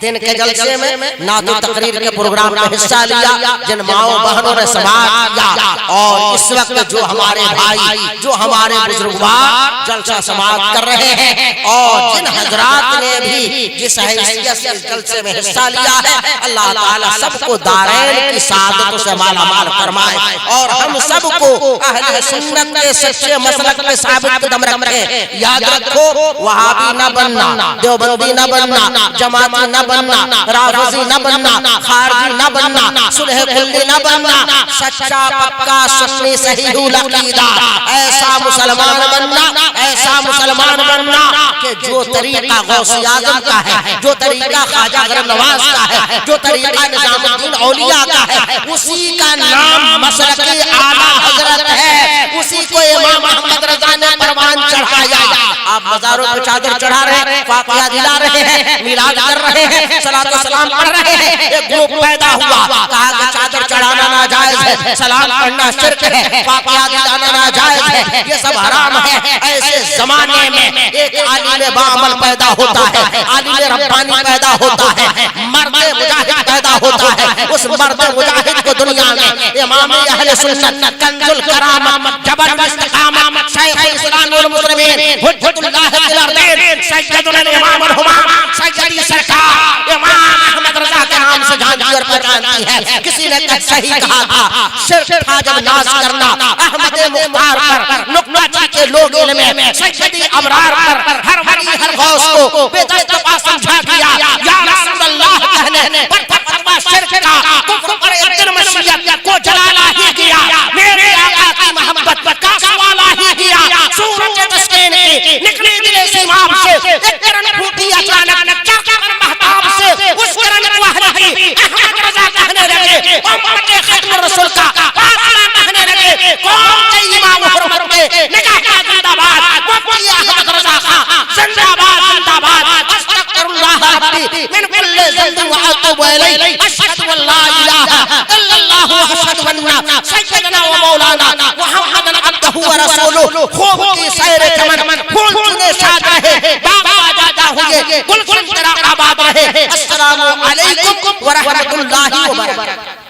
B: دن کے جلسے میں نعت و تقریر کے پروگرام میں حصہ لیا، جن ماؤں بہنوں نے سماعت کیا اور اس وقت جو ہمارے بھائی جو ہمارے بزرگوار جلسہ سماعت کر رہے ہیں اور جن حضرات نے بھی جس حیثیت سے اس جلسے میں حصہ لیا ہے، اللہ تعالیٰ سب کو دارین کی سعادتوں سے مالا مال فرمائے اور ہم سب کو اہل سنت کے سچے مسلک میں ثابت قدم رکھے۔ یاد رکھو، وہابی نہ بننا، دیوبندی نہ بننا، جماعتی نہ بننا، رافضی نہ بننا، خارجی نہ بننا، صلح کلی نہ بننا، سچا پکا سنی صحیح العقیدہ ایسا مسلمان بننا، ایسا مسلمان بننا کہ جو طریقہ غوث اعظم کا ہے، جو طریقہ خواجہ غرب نواز کا ہے، جو طریقہ نظام الدین اولیاء کا ہے، اسی کا نام مسلک اعلیٰ حضرت ہے، اسی کو امام محمد رضا نے پروان چڑھایا۔ آپ مزاروں پہ چادر چڑھا رہے ہیں، فاتحہ دلا رہے ہیں، میلاد کر رہے ہیں، صلاۃ و سلام پڑھ رہے ہیں، ایک گروپ پیدا ہوا، کہا کہ چادر چڑھانا ناجائز ہے، سلام پڑھنا شرک ہے، فاتحہ دلانا ناجائز ہے، یہ سب حرام ہے۔ ایسے زمانے میں ایک عالم باعمل پیدا ہوتا ہے، عالم ربانی پیدا ہوتا ہے، مرد مجاہد پیدا ہوتا ہے۔ اس مرد مجاہد کو دنیا میں امام اہل سنت، کنز الکرامہ، جبل الاستقامہ، شیخ الاسلام والمسلمین، حجت اللہ فی الارضین، سیدنا الامام الہمام، سیدی سرکار امام احمد رضا کے نام سے جانتی اور پہچانتی ہے۔ کسی نے صحیح کہا تھا، شرک تھا جب ناز کرنا احمد مختار پر، نقطہ چی کے لوگ علم میں سیدی ابرار پر، ہر ولی ہر غوث کو بے دستفا سمجھا دیا، یا رسول اللہ کہنے پر فتویٰ شرک کا، کفر پر ادھر مشیت کو جلالہ ہی کیا، میرے آقا کی محبت کا سوالہ ہی کیا۔ سورج تسکین کی نکلی دل سیماب سے ایک کرن پھوٹی اچانک، چاکر محتاب سے اس کرن کو ہلکی، احمد رضا کہنے لگے امت ختم رسول کا فاصلہ کہنے لگے، قوم کے امام حرمت کے نگاہ کا زندہ باد، مفتی احمد رضا کا زندہ باد زندہ باد۔ استغفر اللہ ربی من کل ذنب واتوب الیہ، اشہد ان لا الہ الا اللہ واشہد ان سیدنا و مولانا محمد عبدہ و رسولہ۔ خوب کی سیر چمن، پھول چنے شاد رہے، باغ باجادہ ہوئے، گلشن تیرا آباد رہے۔ السلام علیکم ورحمۃ اللہ وبرکاتہ۔